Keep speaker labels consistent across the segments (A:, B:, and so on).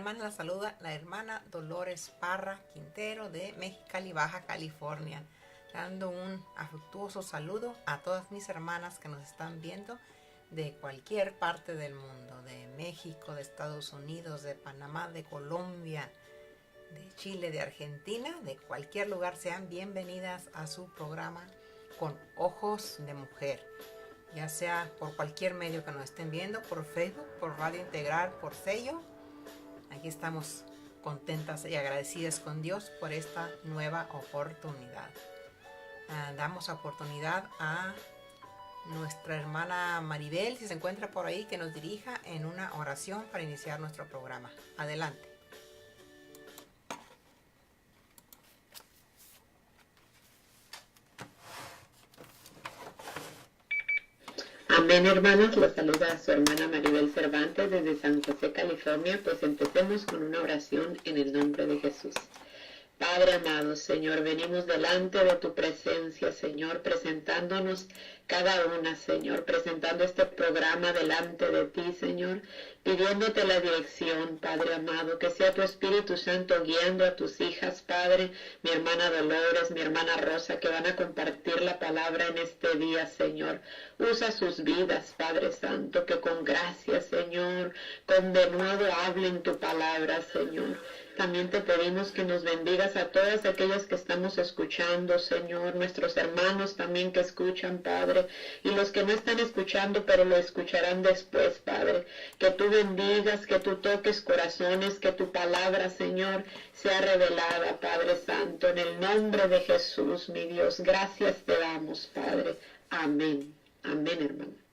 A: hermanas, la saluda la hermana Dolores Parra Quintero de Mexicali, Baja California, dando un afectuoso saludo a todas mis hermanas que nos están viendo de cualquier parte del mundo, de México, de Estados Unidos, de Panamá, de Colombia, de Chile, de Argentina, de cualquier lugar. Sean bienvenidas a su programa Con Ojos de Mujer, ya sea por cualquier medio que nos estén viendo, por Facebook, por Radio Integral, por Sello. Aquí estamos contentas y agradecidas con Dios por esta nueva oportunidad. Damos oportunidad a nuestra hermana Maribel, si se encuentra por ahí, que nos dirija en una oración para iniciar nuestro programa. Adelante.
B: Amén, hermanos, los saluda su hermana Maribel Cervantes desde San José, California. Pues empecemos con una oración en el nombre de Jesús. Padre amado, Señor, venimos delante de tu presencia, Señor, presentándonos cada una, Señor, presentando este programa delante de ti, Señor, pidiéndote la dirección, Padre amado, que sea tu Espíritu Santo guiando a tus hijas, Padre, mi hermana Dolores, mi hermana Rosa, que van a compartir la palabra en este día, Señor. Usa sus vidas, Padre Santo, que con gracia, Señor, con denuedo hablen tu palabra, Señor. También te pedimos que nos bendigas a todas aquellas que estamos escuchando, Señor, nuestros hermanos también que escuchan, Padre, y los que no están escuchando, pero lo escucharán después, Padre. Que tú bendigas, que tú toques corazones, que tu palabra, Señor, sea revelada, Padre Santo, en el nombre de Jesús, mi Dios. Gracias te damos, Padre. Amén. Amén, hermano.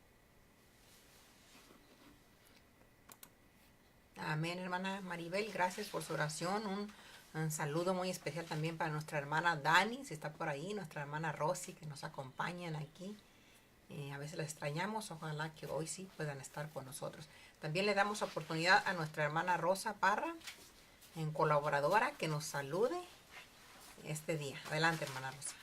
A: Amén, hermana Maribel, gracias por su oración. Un saludo muy especial también para nuestra hermana Dani, si está por ahí, nuestra hermana Rosy, que nos acompañan aquí. A veces la extrañamos, ojalá que hoy sí puedan estar con nosotros. También le damos oportunidad a nuestra hermana Rosa Parra, en colaboradora, que nos salude este día. Adelante, hermana Rosa.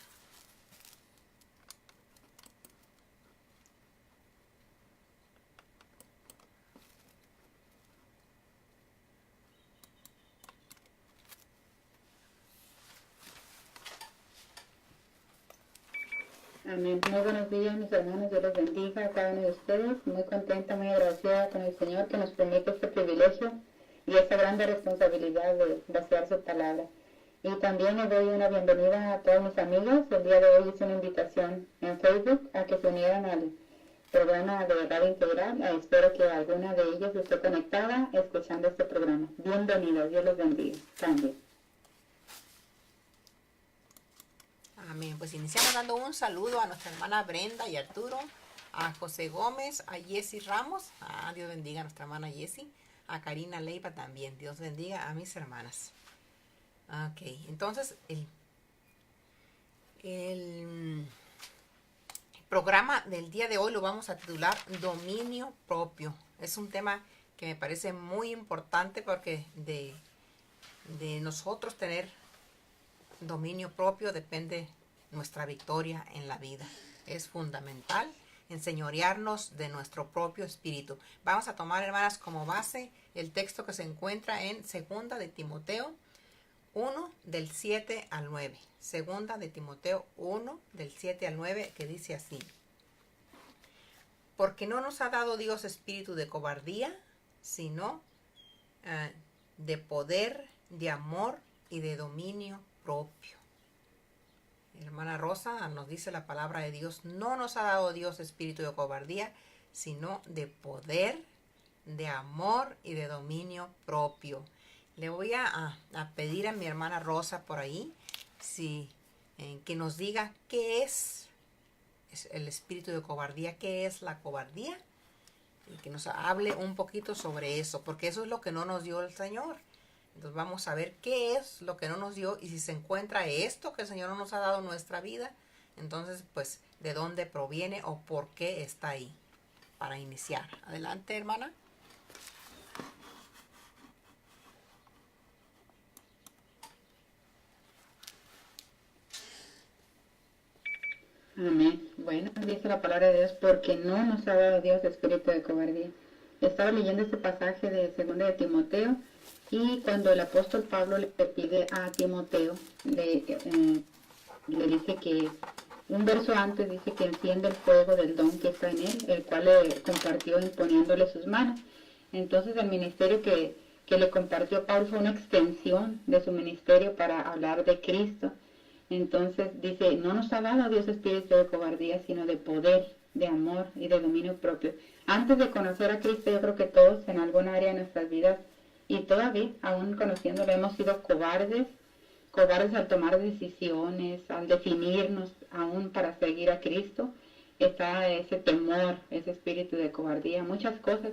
C: Amén. Muy buenos días, mis hermanos. Dios los bendiga a cada uno de ustedes. Muy contenta, muy agradecida con el Señor que nos permite este privilegio y esta grande responsabilidad de vaciar su palabra. Y también les doy una bienvenida a todos mis amigos. El día de hoy hice una invitación en Facebook a que se unieran al programa de Radio Integral. Espero que alguna de ellas esté conectada escuchando este programa. Bienvenidos. Dios los bendiga. También.
A: Amén. Pues iniciamos dando un saludo a nuestra hermana Brenda y Arturo, a José Gómez, a Jessy Ramos, Dios bendiga a nuestra hermana Jessy, a Karina Leiva también, Dios bendiga a mis hermanas. Ok, entonces el programa del día de hoy lo vamos a titular Dominio Propio. Es un tema que me parece muy importante porque de nosotros tener dominio propio depende nuestra victoria en la vida. Es fundamental enseñorearnos de nuestro propio espíritu. Vamos a tomar, hermanas, como base el texto que se encuentra en 2 de Timoteo 1 del 7 al 9. 2 de Timoteo 1 del 7 al 9, que dice así: porque no nos ha dado Dios espíritu de cobardía, sino de poder, de amor y de dominio propio. Hermana Rosa nos dice la palabra de Dios: no nos ha dado Dios espíritu de cobardía, sino de poder, de amor y de dominio propio. Le voy a pedir a mi hermana Rosa por ahí que nos diga qué es el espíritu de cobardía, qué es la cobardía, y que nos hable un poquito sobre eso, porque eso es lo que no nos dio el Señor. Entonces vamos a ver qué es lo que no nos dio, y si se encuentra esto que el Señor no nos ha dado en nuestra vida, entonces pues de dónde proviene o por qué está ahí, para iniciar. Adelante, hermana.
C: Amén. Bueno, dice la palabra de Dios, porque no nos ha dado Dios espíritu de cobardía, estaba leyendo este pasaje de 2 de Timoteo, y cuando el apóstol Pablo le pide a Timoteo, le dice que, un verso antes dice que enciende el fuego del don que está en él, el cual le compartió imponiéndole sus manos. Entonces el ministerio que le compartió Pablo fue una extensión de su ministerio para hablar de Cristo. Entonces dice, no nos ha dado Dios espíritu de cobardía, sino de poder, de amor y de dominio propio. Antes de conocer a Cristo, yo creo que todos en alguna área de nuestras vidas, y todavía, aún conociéndolo, hemos sido cobardes al tomar decisiones, al definirnos aún para seguir a Cristo. Está ese temor, ese espíritu de cobardía, muchas cosas.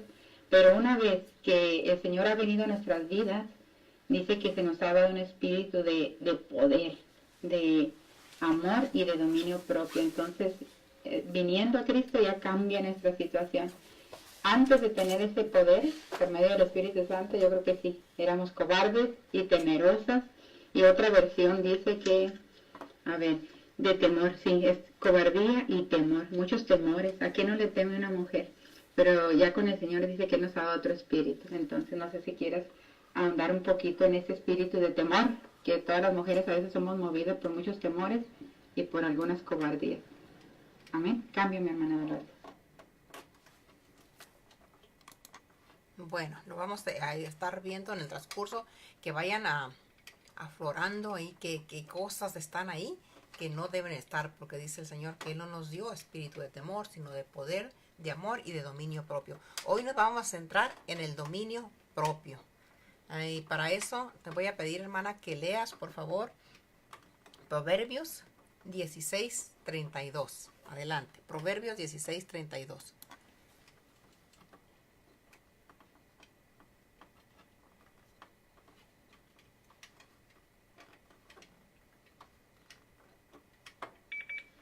C: Pero una vez que el Señor ha venido a nuestras vidas, dice que se nos ha dado un espíritu de poder, de amor y de dominio propio. Entonces, viniendo a Cristo ya cambia nuestra situación. Antes de tener ese poder, por medio del Espíritu Santo, yo creo que sí, éramos cobardes y temerosas. Y otra versión dice que, de temor, sí, es cobardía y temor, muchos temores. ¿A qué no le teme una mujer? Pero ya con el Señor dice que nos ha dado otro espíritu. Entonces, no sé si quieres ahondar un poquito en ese espíritu de temor, que todas las mujeres a veces somos movidas por muchos temores y por algunas cobardías. Amén. Cambio, mi hermana Dolores.
A: Bueno, lo vamos a estar viendo en el transcurso, que vayan aflorando ahí qué cosas están ahí que no deben estar, porque dice el Señor que Él no nos dio espíritu de temor, sino de poder, de amor y de dominio propio. Hoy nos vamos a centrar en el dominio propio. Y para eso te voy a pedir, hermana, que leas, por favor, Proverbios 16:32. Adelante, Proverbios 16:32.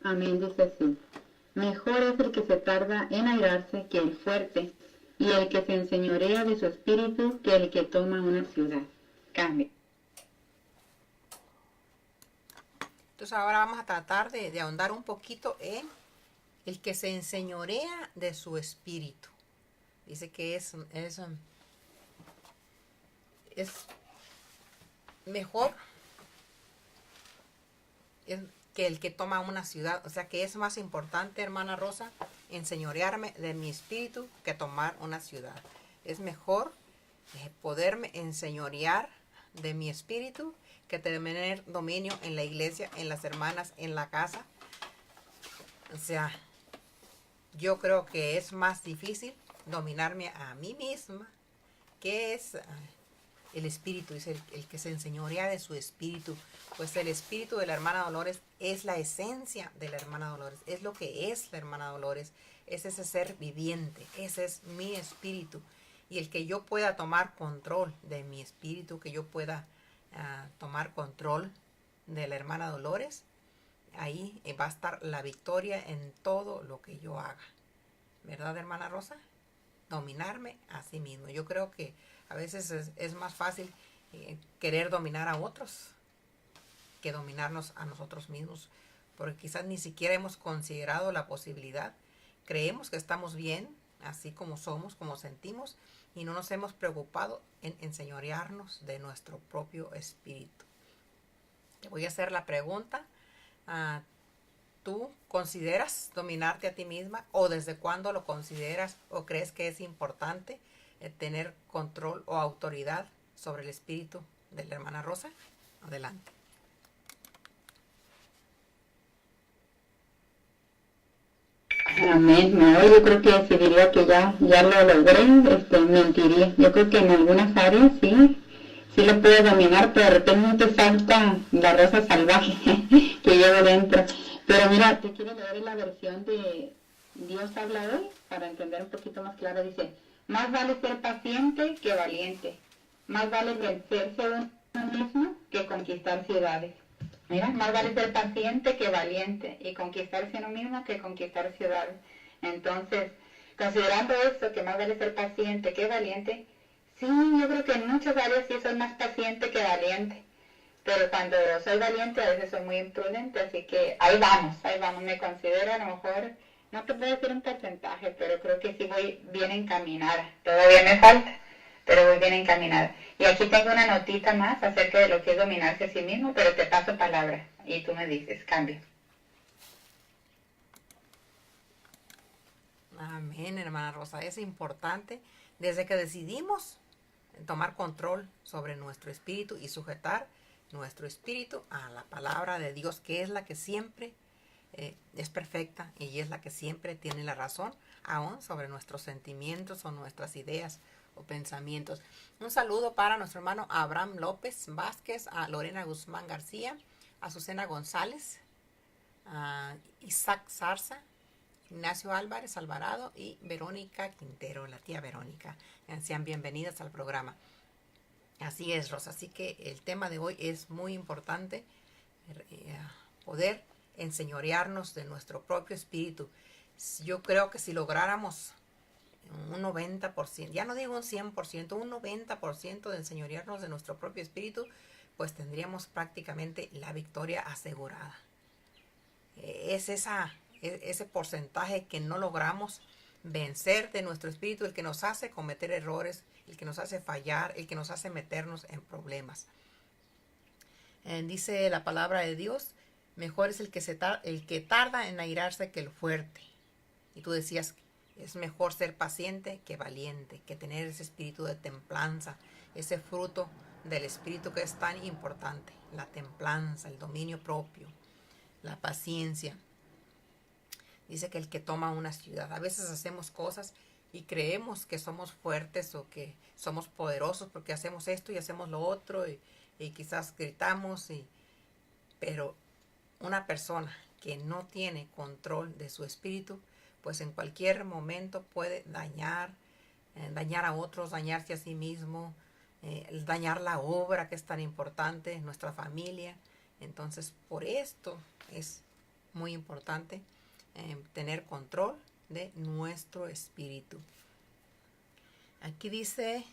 C: Amén, dice así. Mejor es el que se tarda en airarse que el fuerte, y el que se enseñorea de su espíritu que el que toma una ciudad. Cambia.
A: Entonces ahora vamos a tratar de ahondar un poquito en el que se enseñorea de su espíritu. Dice que es mejor que el que toma una ciudad. O sea que es más importante, hermana Rosa, enseñorearme de mi espíritu que tomar una ciudad. Es mejor poderme enseñorear de mi espíritu que tener dominio en la iglesia, en las hermanas, en la casa. O sea, yo creo que es más difícil dominarme a mí misma, que es el espíritu, es el que se enseñorea de su espíritu. Pues el espíritu de la hermana Dolores es la esencia de la hermana Dolores, es lo que es la hermana Dolores, es ese ser viviente, ese es mi espíritu. Y el que yo pueda tomar control de mi espíritu, que yo pueda tomar control de la hermana Dolores, ahí va a estar la victoria en todo lo que yo haga. ¿Verdad, hermana Rosa? Dominarme a sí mismo. Yo creo que a veces es más fácil querer dominar a otros que dominarnos a nosotros mismos, porque quizás ni siquiera hemos considerado la posibilidad. Creemos que estamos bien, así como somos, como sentimos, y no nos hemos preocupado en enseñorearnos de nuestro propio espíritu. Te voy a hacer la pregunta. ¿Tú consideras dominarte a ti misma, o desde cuándo lo consideras o crees que es importante tener control o autoridad sobre el espíritu de la hermana Rosa? Adelante.
C: Amén. No, yo creo que si diría que ya lo logré, mentiría. Yo creo que en algunas áreas sí lo puedo dominar, pero de repente salta la Rosa salvaje que llevo dentro. Pero mira, te quiero leer la versión de Dios habla hoy para entender un poquito más claro. Dice, más vale ser paciente que valiente, más vale vencerse a uno mismo que conquistar ciudades. Mira, más vale ser paciente que valiente y conquistarse a uno mismo que conquistar ciudades. Entonces, considerando esto, que más vale ser paciente que valiente, sí, yo creo que en muchas áreas sí soy más paciente que valiente. Pero cuando soy valiente a veces soy muy imprudente, así que ahí vamos, me considero a lo mejor No te puedo decir un porcentaje, pero creo que sí voy bien encaminada. Todavía me falta, pero voy bien encaminada. Y aquí tengo una notita más acerca de lo que es dominarse a sí mismo, pero te paso palabra y tú me dices, cambio.
A: Amén, hermana Rosa. Es importante desde que decidimos tomar control sobre nuestro espíritu y sujetar nuestro espíritu a la palabra de Dios, que es la que siempre es perfecta y es la que siempre tiene la razón, aún sobre nuestros sentimientos o nuestras ideas o pensamientos. Un saludo para nuestro hermano Abraham López Vázquez, a Lorena Guzmán García, a Azucena González, a Isaac Zarza, Ignacio Álvarez Alvarado y Verónica Quintero, la tía Verónica. Sean bienvenidas al programa. Así es, Rosa. Así que el tema de hoy es muy importante, poder enseñorearnos de nuestro propio espíritu. Yo creo que si lográramos un 90%, ya no digo un 100%, un 90% de enseñorearnos de nuestro propio espíritu, pues tendríamos prácticamente la victoria asegurada. Es ese porcentaje que no logramos vencer de nuestro espíritu, el que nos hace cometer errores, el que nos hace fallar, el que nos hace meternos en problemas. Dice la palabra de Dios, mejor es el que tarda en airarse que el fuerte. Y tú decías, es mejor ser paciente que valiente, que tener ese espíritu de templanza, ese fruto del espíritu que es tan importante, la templanza, el dominio propio, la paciencia. Dice que el que toma una ciudad, a veces hacemos cosas y creemos que somos fuertes o que somos poderosos porque hacemos esto y hacemos lo otro y quizás gritamos, pero una persona que no tiene control de su espíritu, pues en cualquier momento puede dañar a otros, dañarse a sí mismo, dañar la obra que es tan importante, nuestra familia. Entonces, por esto es muy importante tener control de nuestro espíritu. Aquí dice,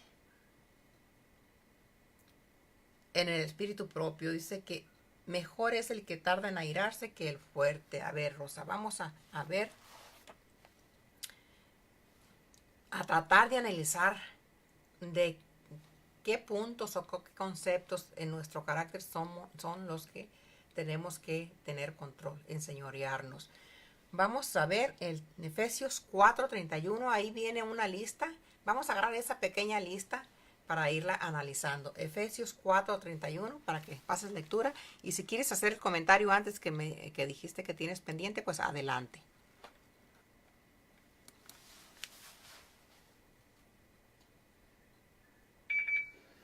A: en el espíritu propio, dice que mejor es el que tarda en airarse que el fuerte. A ver, Rosa, vamos a ver, a tratar de analizar de qué puntos o qué conceptos en nuestro carácter son los que tenemos que tener control, enseñorearnos. Vamos a ver el Efesios 4:31, ahí viene una lista. Vamos a agarrar esa pequeña lista para irla analizando. Efesios 4:31, para que pases lectura. Y si quieres hacer el comentario antes que dijiste que tienes pendiente, pues adelante.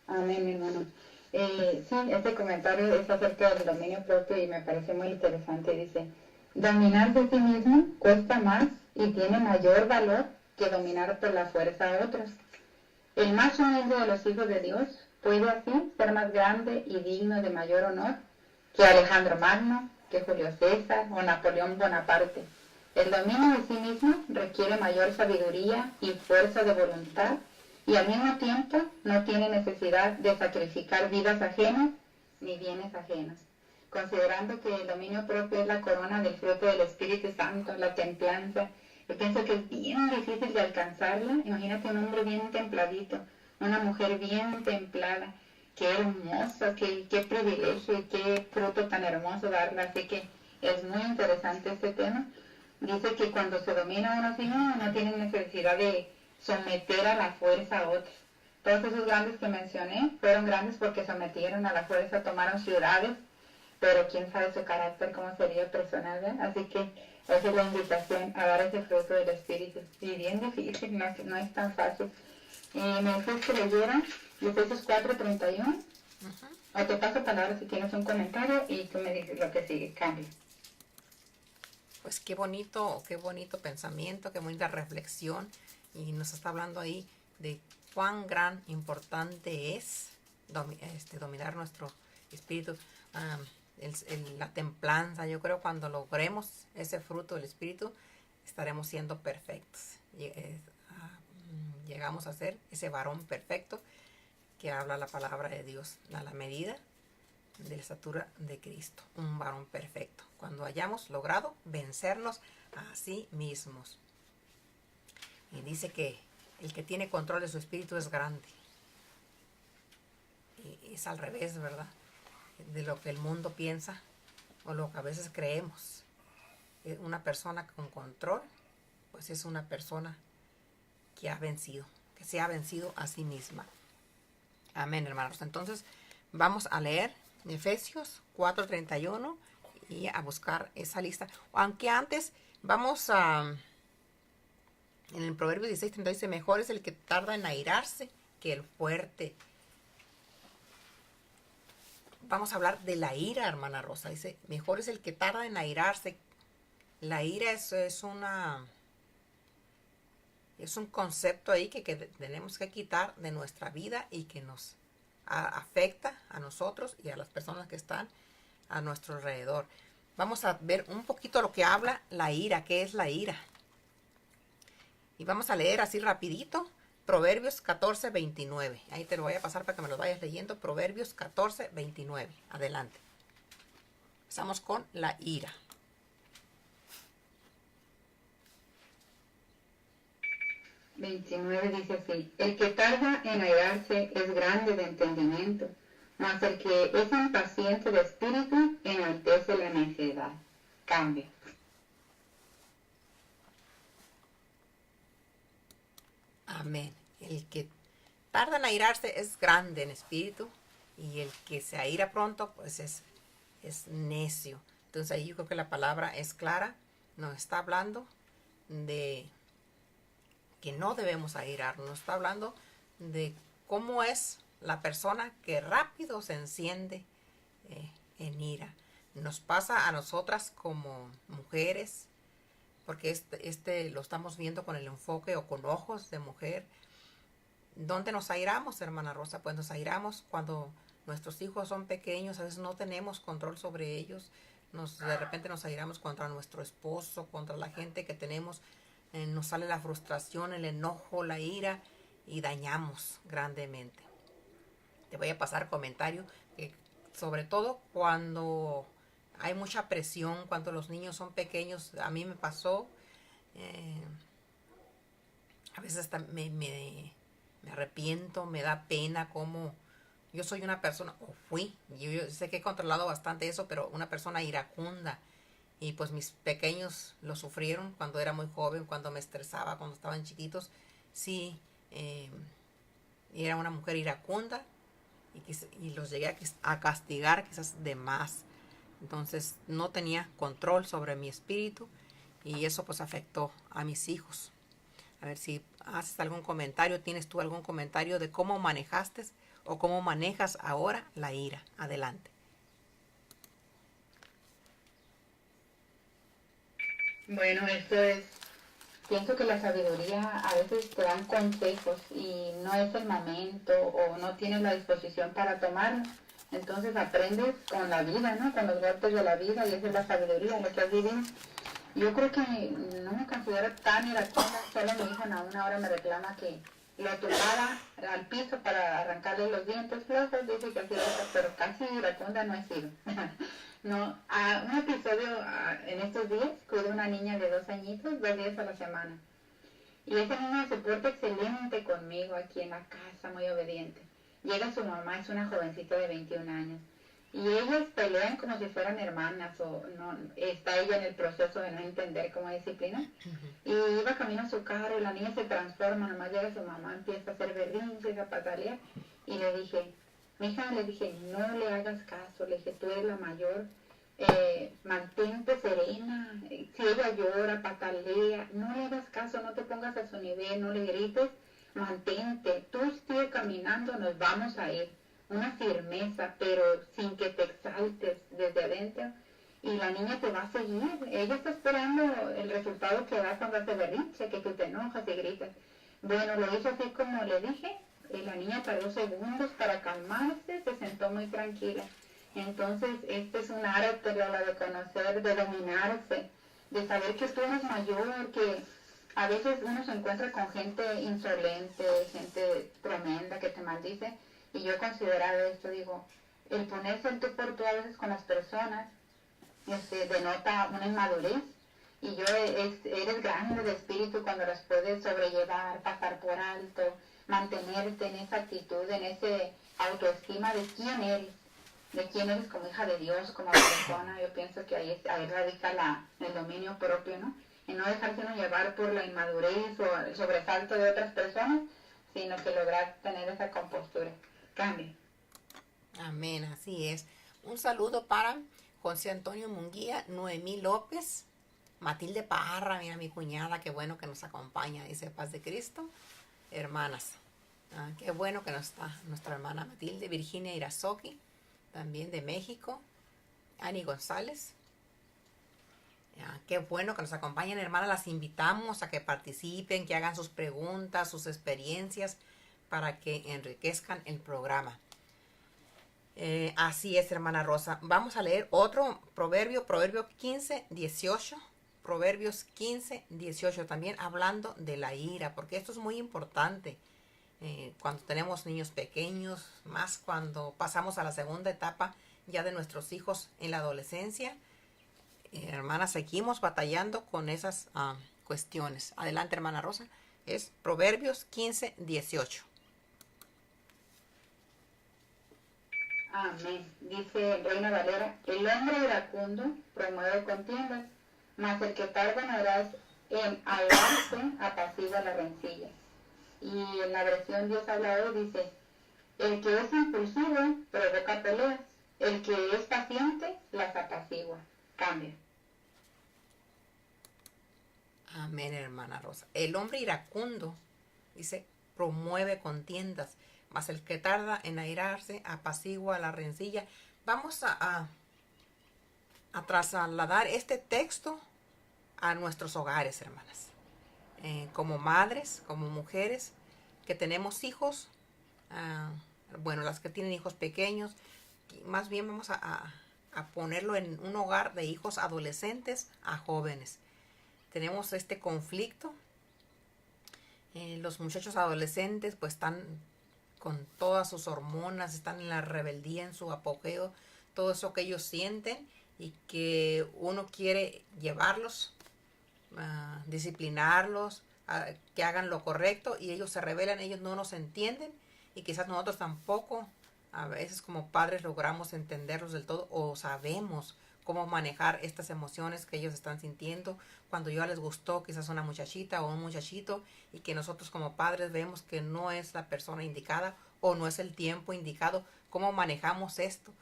C: Amén, mi hermano. Sí, este comentario es acerca del dominio propio y me parece muy interesante. Dice, dominar de sí mismo cuesta más y tiene mayor valor que dominar por la fuerza a otros. El más humilde de los hijos de Dios puede así ser más grande y digno de mayor honor que Alejandro Magno, que Julio César o Napoleón Bonaparte. El dominio de sí mismo requiere mayor sabiduría y fuerza de voluntad y al mismo tiempo no tiene necesidad de sacrificar vidas ajenas ni bienes ajenos. Considerando que el dominio propio es la corona del fruto del Espíritu Santo, la templanza, yo pienso que es bien difícil de alcanzarla. Imagínate un hombre bien templadito, una mujer bien templada. Qué hermoso, qué privilegio y qué fruto tan hermoso darla. Así que es muy interesante este tema. Dice que cuando se domina uno a sí mismo no tiene necesidad de someter a la fuerza a otros. Todos esos grandes que mencioné fueron grandes porque sometieron a la fuerza, tomaron ciudades, pero quién sabe su carácter, cómo sería personal, ¿verdad? Así que esa es la invitación a dar ese fruto del Espíritu. Y bien difícil, no es tan fácil. Me dices que leyera Efesios 4:31. O te paso palabra si tienes un comentario y tú me dices lo que sigue. Cambia.
A: Pues qué bonito pensamiento, qué bonita reflexión. Y nos está hablando ahí de cuán gran importante es dominar nuestro espíritu. La templanza, yo creo cuando logremos ese fruto del espíritu estaremos siendo perfectos. Llegamos a ser ese varón perfecto que habla la palabra de Dios. A la medida de la estatura de Cristo, un varón perfecto, cuando hayamos logrado vencernos a sí mismos. Y dice que el que tiene control de su espíritu es grande. Y es al revés, ¿verdad? De lo que el mundo piensa o lo que a veces creemos. Una persona con control, pues es una persona que ha vencido, que se ha vencido a sí misma. Amén, hermanos. Entonces, vamos a leer Efesios 4:31 y a buscar esa lista. Aunque antes, vamos a... En el Proverbio 16:30 dice, mejor es el que tarda en airarse que el fuerte. Vamos a hablar de la ira, hermana Rosa. Dice, mejor es el que tarda en airarse. La ira es un concepto ahí que tenemos que quitar de nuestra vida y que nos afecta a nosotros y a las personas que están a nuestro alrededor. Vamos a ver un poquito lo que habla la ira, qué es la ira. Y vamos a leer así rapidito, Proverbios 14:29. Ahí te lo voy a pasar para que me lo vayas leyendo, Proverbios 14:29. Adelante. Empezamos con la ira.
C: Dice así, el que tarda en airarse es grande de entendimiento, mas el que es impaciente de espíritu enaltece la necedad. Cambia.
A: Amén. El que tarda en airarse es grande en espíritu y el que se aira pronto pues es necio. Entonces ahí yo creo que la palabra es clara, nos está hablando de que no debemos airarnos, nos está hablando de cómo es la persona que rápido se enciende en ira. Nos pasa a nosotras como mujeres, porque este lo estamos viendo con el enfoque o con ojos de mujer. ¿Dónde nos airamos, hermana Rosa? Pues nos airamos cuando nuestros hijos son pequeños, a veces no tenemos control sobre ellos. De repente nos airamos contra nuestro esposo, contra la gente que tenemos. Nos sale la frustración, el enojo, la ira y dañamos grandemente. Te voy a pasar comentario, sobre todo cuando hay mucha presión, cuando los niños son pequeños. A mí me pasó, a veces hasta me arrepiento, me da pena como yo soy una persona, o fui, yo sé que he controlado bastante eso, pero una persona iracunda. Y pues mis pequeños lo sufrieron cuando era muy joven, cuando me estresaba, cuando estaban chiquitos. Sí, era una mujer iracunda y los llegué a castigar quizás de más. Entonces no tenía control sobre mi espíritu y eso pues afectó a mis hijos. A ver si haces algún comentario, tienes tú algún comentario de cómo manejaste o cómo manejas ahora la ira. Adelante.
C: Bueno, pienso que la sabiduría a veces te dan consejos y no es el momento o no tienes la disposición para tomarlo. Entonces aprendes con la vida, ¿no? Con los golpes de la vida y esa es la sabiduría, lo que has vivido. Yo creo que no me considero tan iracunda, solo mi hijo a una hora me reclama que lo tumbara al piso para arrancarle los dientes flojos, dice que así es, pero casi iracunda no he sido. No, un episodio en estos días, cuido a una niña de 2 añitos, 2 días a la semana. Y esa niña se porta excelente conmigo aquí en la casa, muy obediente. Llega su mamá, es una jovencita de 21 años. Y ellas pelean como si fueran hermanas o no, está ella en el proceso de no entender cómo disciplina. Y iba camino a su carro y la niña se transforma, nomás llega su mamá, empieza a hacer berrinches, a patalear. Y le dije, mija, le dije, no le hagas caso, le dije, tú eres la mayor, mantente serena, si ella llora, patalea, no le hagas caso, no te pongas a su nivel, no le grites, mantente, tú sigue caminando, nos vamos a ir. Una firmeza, pero sin que te exaltes desde adentro. Y la niña te va a seguir. Ella está esperando el resultado que da cuando hace berrinche, que tú te enojas y gritas. Bueno, lo hizo así como le dije. Y la niña tardó segundos para calmarse, se sentó muy tranquila. Entonces, este es un arte, la de conocer, de dominarse, de saber que tú eres mayor, que a veces uno se encuentra con gente insolente, gente tremenda que te maldice. Y yo he considerado esto, digo, el ponerse el tú por tú a veces con las personas denota una inmadurez. Y eres grande de espíritu cuando las puedes sobrellevar, pasar por alto, mantenerte en esa actitud, en ese autoestima de quién eres como hija de Dios, como persona. Yo pienso que ahí radica el dominio propio, ¿no? Y no dejarse uno llevar por la inmadurez o el sobresalto de otras personas, sino que lograr tener esa compostura. Cambie.
A: Amén, así es. Un saludo para José Antonio Munguía, Noemí López, Matilde Parra, mira mi cuñada, qué bueno que nos acompaña, dice Paz de Cristo. Hermanas, qué bueno que nos está nuestra hermana Matilde, Virginia Irazoki, también de México, Ani González. Qué bueno que nos acompañen, hermanas. Las invitamos a que participen, que hagan sus preguntas, sus experiencias, para que enriquezcan el programa. Así es, hermana Rosa. Vamos a leer otro proverbio 15, 18. Proverbios 15, 18, también hablando de la ira, porque esto es muy importante cuando tenemos niños pequeños, más cuando pasamos a la segunda etapa ya de nuestros hijos en la adolescencia. Hermana, seguimos batallando con esas cuestiones. Adelante, hermana Rosa. Es Proverbios 15, 18.
C: Amén. Dice Reina Valera, el hombre iracundo promueve contiendas, mas el que tarda en airarse apacigua la rencilla. Y en la versión Dios habla hoy dice, el que es impulsivo provoca peleas, el que es paciente las apacigua. Cambia.
A: Amén, hermana Rosa. El hombre iracundo, dice, promueve contiendas, mas el que tarda en airarse apacigua la rencilla. Vamos a trasladar este texto a nuestros hogares, hermanas. Como madres, como mujeres que tenemos hijos, bueno, las que tienen hijos pequeños, más bien vamos a ponerlo en un hogar de hijos adolescentes a jóvenes. Tenemos este conflicto. Los muchachos adolescentes pues están con todas sus hormonas, están en la rebeldía, en su apogeo, todo eso que ellos sienten y que uno quiere llevarlos, disciplinarlos, que hagan lo correcto, y ellos se rebelan, ellos no nos entienden y quizás nosotros tampoco a veces como padres logramos entenderlos del todo o sabemos cómo manejar estas emociones que ellos están sintiendo cuando ya les gustó quizás una muchachita o un muchachito y que nosotros como padres vemos que no es la persona indicada o no es el tiempo indicado. ¿Cómo manejamos esto?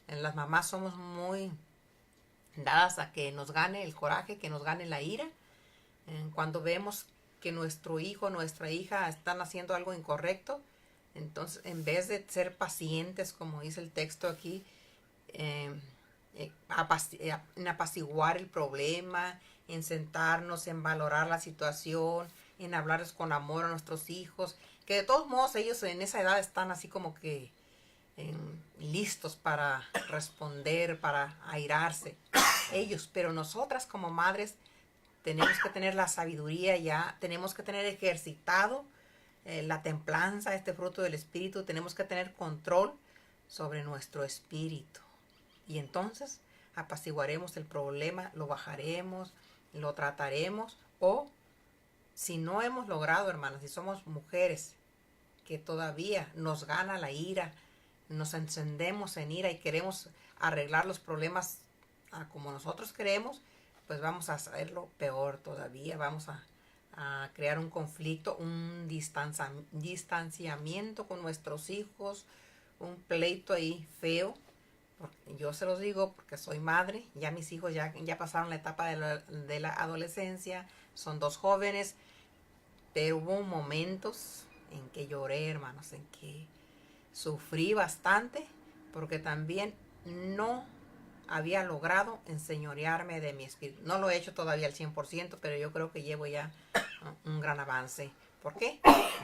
A: Las mamás somos muy dadas a que nos gane el coraje, que nos gane la ira. Cuando vemos que nuestro hijo, nuestra hija están haciendo algo incorrecto, entonces en vez de ser pacientes, como dice el texto aquí, en apaciguar el problema, en sentarnos, en valorar la situación, en hablarles con amor a nuestros hijos, que de todos modos ellos en esa edad están así como que listos para responder, para airarse ellos, pero nosotras como madres tenemos que tener la sabiduría ya, tenemos que tener ejercitado la templanza, este fruto del espíritu, tenemos que tener control sobre nuestro espíritu. Y entonces apaciguaremos el problema, lo bajaremos, lo trataremos. O si no hemos logrado, hermanas, si somos mujeres que todavía nos gana la ira, nos encendemos en ira y queremos arreglar los problemas como nosotros queremos, pues vamos a hacerlo peor todavía. Vamos a crear un conflicto, un distanciamiento con nuestros hijos, un pleito ahí feo. Yo se los digo porque soy madre, ya mis hijos ya pasaron la etapa de la adolescencia, son 2 jóvenes, pero hubo momentos en que lloré, hermanos, en que sufrí bastante, porque también no había logrado enseñorearme de mi espíritu. No lo he hecho todavía al 100%, pero yo creo que llevo ya un gran avance. ¿Por qué?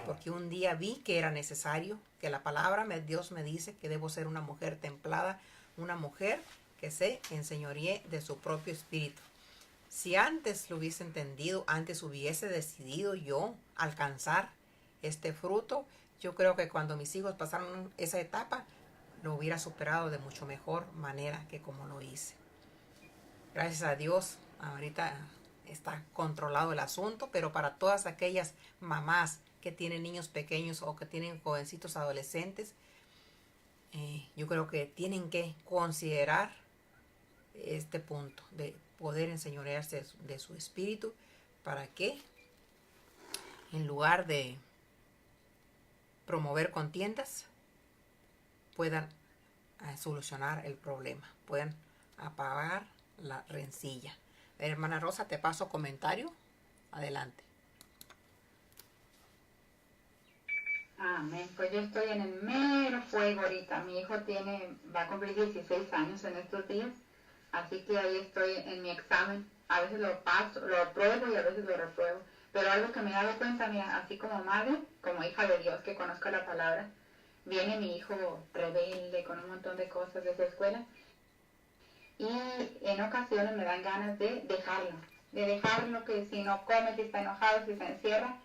A: Porque un día vi que era necesario, que la palabra Dios me dice que debo ser una mujer templada, una mujer que se enseñoree de su propio espíritu. Si antes lo hubiese entendido, antes hubiese decidido yo alcanzar este fruto, yo creo que cuando mis hijos pasaron esa etapa, lo hubiera superado de mucho mejor manera que como lo hice. Gracias a Dios, ahorita está controlado el asunto, pero para todas aquellas mamás que tienen niños pequeños o que tienen jovencitos adolescentes, yo creo que tienen que considerar este punto de poder enseñorearse de su espíritu para que en lugar de promover contiendas puedan solucionar el problema, puedan apagar la rencilla. Hermana Rosa, te paso comentario. Adelante.
C: Amén. Pues yo estoy en el mero fuego ahorita. Mi hijo va a cumplir 16 años en estos días. Así que ahí estoy en mi examen. A veces lo paso, lo apruebo y a veces lo repruebo. Pero algo que me he dado cuenta, mira, así como madre, como hija de Dios que conozco la palabra, viene mi hijo rebelde con un montón de cosas de esa escuela. Y en ocasiones me dan ganas de dejarlo que si no come, si está enojado, si se encierra,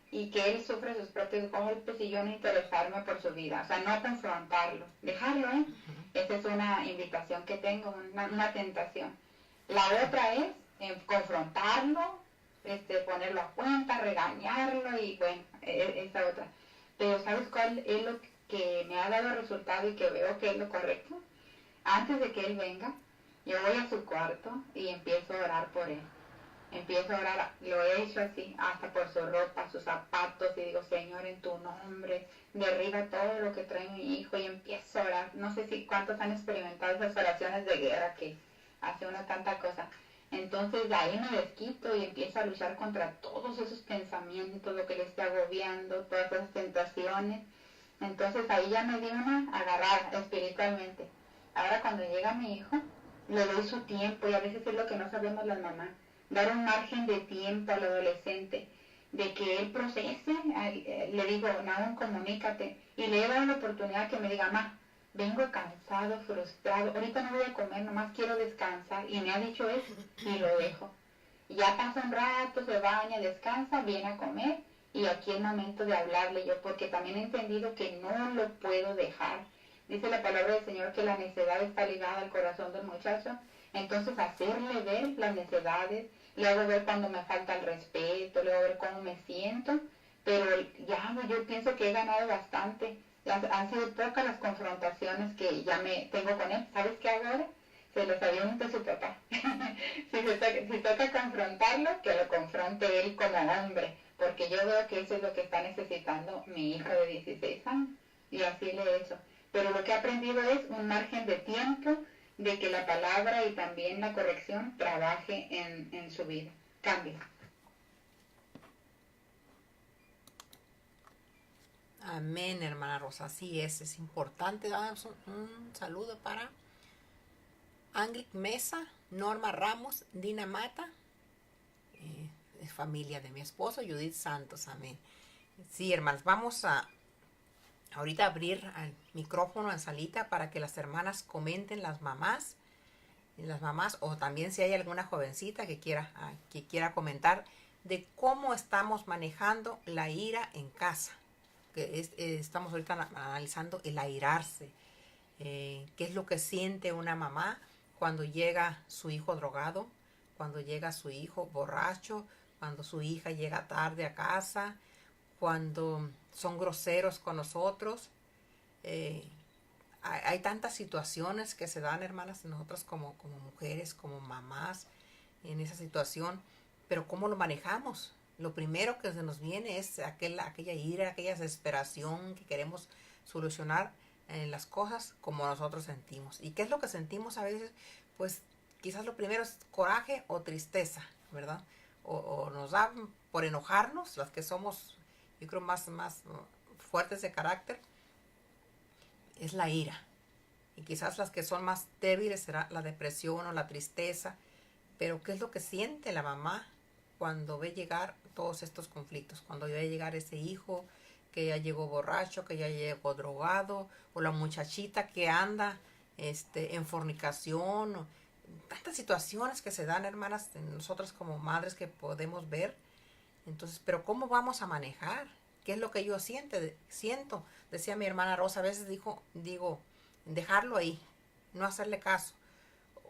C: y que él sufre sus propios golpes y yo no interesarme por su vida, o sea, no confrontarlo, dejarlo, ¿eh? Esa es una invitación que tengo, una tentación. La otra es confrontarlo, ponerlo a cuenta, regañarlo y bueno, esa otra. Pero ¿sabes cuál es lo que me ha dado resultado y que veo que es lo correcto? Antes de que él venga, yo voy a su cuarto y empiezo a orar por él. Empiezo a orar, lo he hecho así, hasta por su ropa, sus zapatos, y digo, Señor, en tu nombre, derriba todo lo que trae mi hijo, y empiezo a orar. No sé si cuántos han experimentado esas oraciones de guerra que hace uno tanta cosa. Entonces de ahí me desquito y empiezo a luchar contra todos esos pensamientos, lo que le esté agobiando, todas esas tentaciones. Entonces ahí ya me di una agarrada espiritualmente. Ahora cuando llega mi hijo, le doy su tiempo, y a veces es lo que no sabemos las mamás, dar un margen de tiempo al adolescente, de que él procese. Le digo, Naum, comunícate, y le he dado la oportunidad que me diga, ma, vengo cansado, frustrado, ahorita no voy a comer, nomás quiero descansar, y me ha dicho eso, y lo dejo. Ya pasa un rato, se baña, descansa, viene a comer, y aquí es momento de hablarle yo, porque también he entendido que no lo puedo dejar. Dice la palabra del Señor que la necedad está ligada al corazón del muchacho. Entonces hacerle ver las necesidades, le hago ver cuando me falta el respeto, le hago ver cómo me siento, pero ya yo pienso que he ganado bastante. Han sido pocas las confrontaciones que ya me tengo con él. ¿Sabes qué hago ahora? Se los aviento a su papá. si toca confrontarlo, que lo confronte él como hombre, porque yo veo que eso es lo que está necesitando mi hijo de 16 años, y así le he hecho. Pero lo que he aprendido es un margen de tiempo, de que la palabra y también la corrección trabaje en su vida. Cambia.
A: Amén, hermana Rosa. Así es importante. Un saludo para Angelic Mesa, Norma Ramos, Dina Mata, es familia de mi esposo, Judith Santos. Amén. Sí, hermanos, vamos a ahorita abrir el micrófono en salita para que las hermanas comenten, las mamás, o también si hay alguna jovencita que quiera comentar de cómo estamos manejando la ira en casa. Estamos ahorita analizando el airarse. ¿Qué es lo que siente una mamá cuando llega su hijo drogado, cuando llega su hijo borracho, cuando su hija llega tarde a casa, cuando son groseros con nosotros? Hay tantas situaciones que se dan, hermanas, nosotras como mujeres, como mamás, en esa situación, pero ¿cómo lo manejamos? Lo primero que se nos viene es aquella ira, aquella desesperación que queremos solucionar las cosas como nosotros sentimos. ¿Y qué es lo que sentimos a veces? Pues quizás lo primero es coraje o tristeza, ¿verdad? O nos da por enojarnos, las que somos, yo creo, más fuertes de carácter, es la ira. Y quizás las que son más débiles será la depresión o la tristeza. Pero ¿qué es lo que siente la mamá cuando ve llegar todos estos conflictos? Cuando ve llegar ese hijo que ya llegó borracho, que ya llegó drogado, o la muchachita que anda en fornicación, o tantas situaciones que se dan, hermanas, nosotras como madres que podemos ver. Entonces, pero ¿cómo vamos a manejar? ¿Qué es lo que yo siento? Decía mi hermana Rosa, a veces digo, dejarlo ahí, no hacerle caso.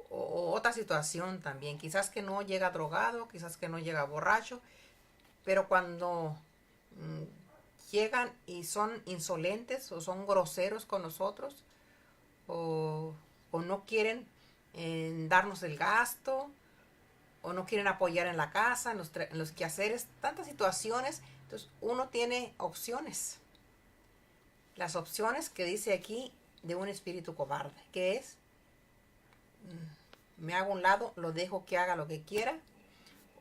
A: O otra situación también, quizás que no llega drogado, quizás que no llega borracho, pero cuando llegan y son insolentes o son groseros con nosotros, o no quieren darnos el gasto, o no quieren apoyar en la casa, en los quehaceres, tantas situaciones. Entonces uno tiene opciones. Las opciones que dice aquí de un espíritu cobarde, que es, me hago a un lado, lo dejo que haga lo que quiera,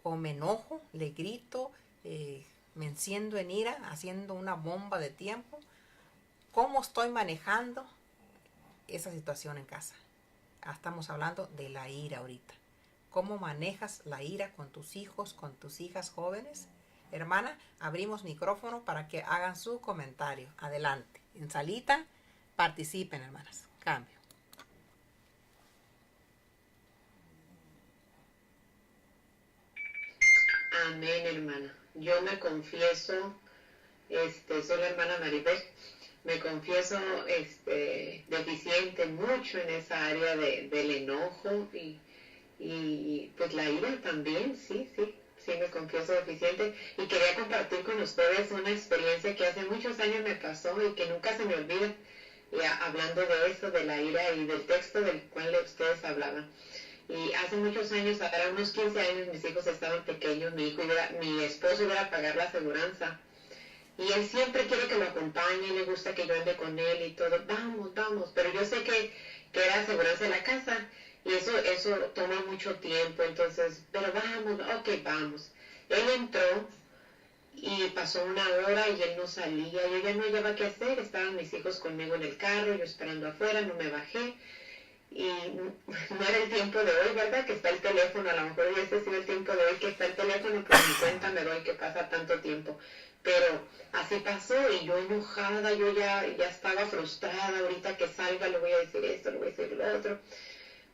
A: o me enojo, le grito, me enciendo en ira, haciendo una bomba de tiempo. ¿Cómo estoy manejando esa situación en casa? Estamos hablando de la ira ahorita. ¿Cómo manejas la ira con tus hijos, con tus hijas jóvenes? Hermana, abrimos micrófono para que hagan su comentario. Adelante. En salita, participen, hermanas. Cambio.
B: Amén, hermana. Yo me confieso, soy la hermana Maribel, me confieso deficiente mucho en esa área del enojo y pues la ira también, sí, me confieso deficiente. Y quería compartir con ustedes una experiencia que hace muchos años me pasó y que nunca se me olvida, hablando de eso, de la ira y del texto del cual ustedes hablaban. Y hace muchos años, ahora unos 15 años, mis hijos estaban pequeños, mi esposo iba a pagar la aseguranza. Y él siempre quiere que lo acompañe, le gusta que yo ande con él y todo. Vamos. Pero yo sé que era aseguranza de la casa y eso toma mucho tiempo. Entonces, pero vamos, ok, vamos. Él entró y pasó una hora y él no salía. Yo ya no hallaba qué hacer. Estaban mis hijos conmigo en el carro, yo esperando afuera, no me bajé. Y no era el tiempo de hoy, ¿verdad? Que está el teléfono, a lo mejor hubiese sido el tiempo de hoy que está el teléfono, pues ni cuenta me doy que pasa tanto tiempo. Pero así pasó y yo enojada, yo ya estaba frustrada, ahorita que salga le voy a decir esto, le voy a decir lo otro.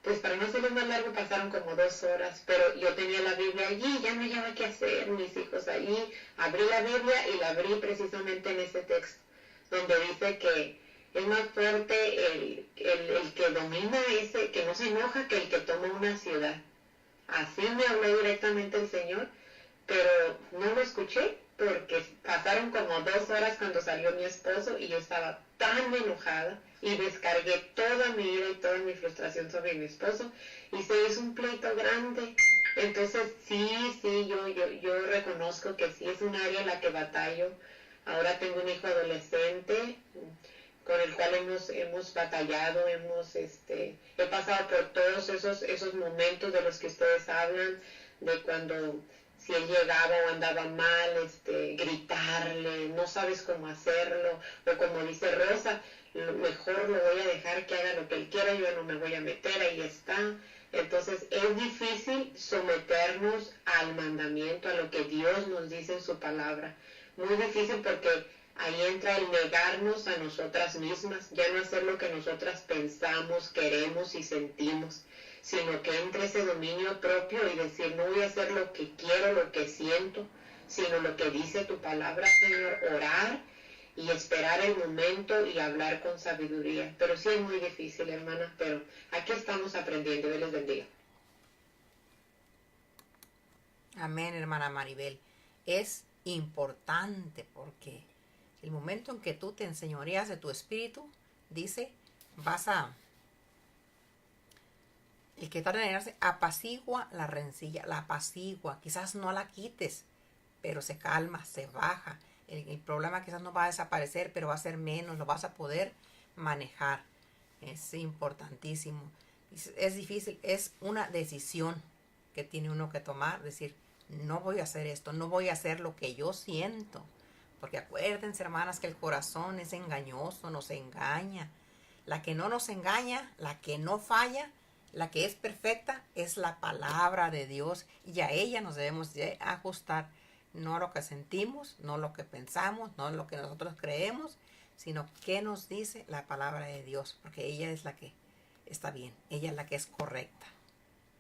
B: Pues para no hacerlo más largo pasaron como 2 horas, pero yo tenía la Biblia allí, ya no hallaba qué hacer, mis hijos allí, abrí la Biblia y la abrí precisamente en ese texto, donde dice que es más fuerte el que domina ese, que no se enoja, que el que toma una ciudad. Así me habló directamente el Señor, pero no lo escuché porque pasaron como 2 horas cuando salió mi esposo y yo estaba tan enojada y descargué toda mi ira y toda mi frustración sobre mi esposo y se hizo un pleito grande. Entonces sí, yo reconozco que sí es un área en la que batallo. Ahora tengo un hijo adolescente con el cual hemos batallado, he pasado por todos esos momentos de los que ustedes hablan, de cuando si él llegaba o andaba mal, gritarle, no sabes cómo hacerlo, o como dice Rosa, mejor lo voy a dejar que haga lo que él quiera, yo no me voy a meter, ahí está. Entonces es difícil someternos al mandamiento, a lo que Dios nos dice en su palabra, muy difícil porque ahí entra el negarnos a nosotras mismas, ya no hacer lo que nosotras pensamos, queremos y sentimos, sino que entre ese dominio propio y decir, no voy a hacer lo que quiero, lo que siento, sino lo que dice tu palabra, Señor, orar y esperar el momento y hablar con sabiduría. Pero sí es muy difícil, hermana, pero aquí estamos aprendiendo. Dios les bendiga.
A: Amén, hermana Maribel. Es importante porque el momento en que tú te enseñoreas de tu espíritu, dice, el que tarda en llenarse, apacigua la rencilla, la apacigua, quizás no la quites, pero se calma, se baja. El problema quizás no va a desaparecer, pero va a ser menos, lo vas a poder manejar. Es importantísimo. Es difícil, es una decisión que tiene uno que tomar, decir, no voy a hacer esto, no voy a hacer lo que yo siento. Porque acuérdense, hermanas, que el corazón es engañoso, nos engaña. La que no nos engaña, la que no falla, la que es perfecta, es la palabra de Dios. Y a ella nos debemos de ajustar. No lo que sentimos, no lo que pensamos, no lo que nosotros creemos, sino qué nos dice la palabra de Dios. Porque ella es la que está bien, ella es la que es correcta.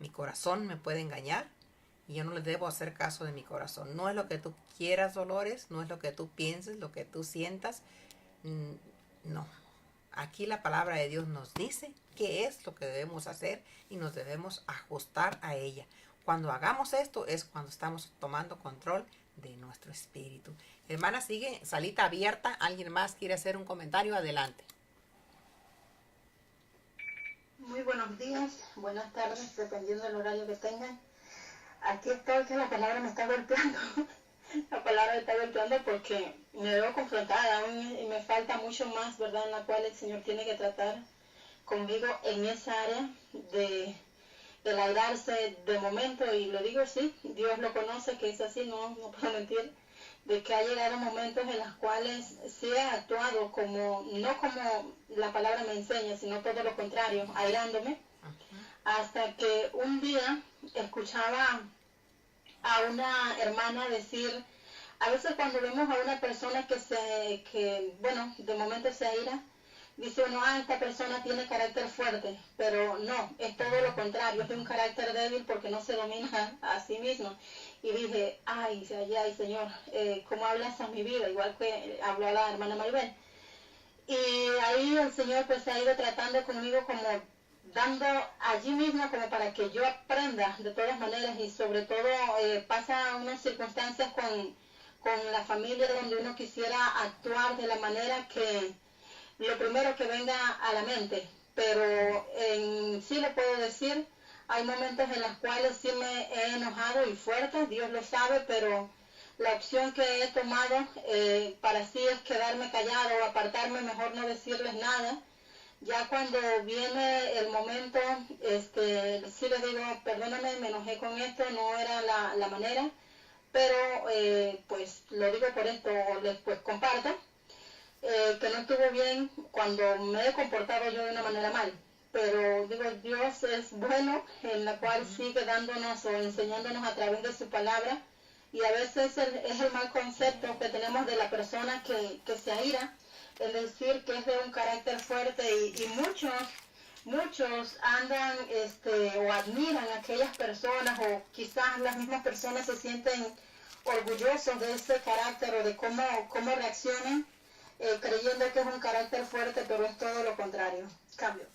A: Mi corazón me puede engañar. Y yo no le debo hacer caso de mi corazón. No es lo que tú quieras, Dolores, no es lo que tú pienses, lo que tú sientas. No. Aquí la palabra de Dios nos dice qué es lo que debemos hacer y nos debemos ajustar a ella. Cuando hagamos esto es cuando estamos tomando control de nuestro espíritu. Hermana, sigue salita abierta. ¿Alguien más quiere hacer un comentario? Adelante.
D: Muy buenos días, buenas tardes, dependiendo del horario que tengan. Aquí estoy, que la palabra me está golpeando. La palabra me está golpeando porque me veo confrontada aún y me falta mucho más, ¿verdad? En la cual el Señor tiene que tratar conmigo en esa área del airarse de momento. Y lo digo así, Dios lo conoce, que es así, no puedo mentir, de que ha llegado momentos en los cuales sí he actuado como, no como la palabra me enseña, sino todo lo contrario, airándome, hasta que un día escuchaba a una hermana decir, a veces cuando vemos a una persona que de momento se aira, dice uno, esta persona tiene carácter fuerte, pero no, es todo lo contrario, es un carácter débil porque no se domina a sí mismo. Y dije, ay Señor, ¿cómo hablas a mi vida? Igual que habló a la hermana Maribel. Y ahí el Señor pues ha ido tratando conmigo como dando allí mismo como para que yo aprenda de todas maneras, y sobre todo pasa unas circunstancias con la familia donde uno quisiera actuar de la manera que lo primero que venga a la mente, pero sí le puedo decir, hay momentos en los cuales sí me he enojado y fuerte, Dios lo sabe, pero la opción que he tomado para sí es quedarme callado o apartarme, mejor no decirles nada. Ya cuando viene el momento, sí les digo, perdóname, me enojé con esto, no era la manera, pero pues lo digo por esto, les pues comparto, que no estuvo bien cuando me he comportado yo de una manera mal. Pero digo, Dios es bueno, en la cual sigue dándonos o enseñándonos a través de su palabra, y a veces es el mal concepto que tenemos de la persona que se aira, el decir que es de un carácter fuerte, y muchos andan o admiran a aquellas personas, o quizás las mismas personas se sienten orgullosos de ese carácter o de cómo reaccionan, creyendo que es un carácter fuerte, pero es todo lo contrario. Cambio.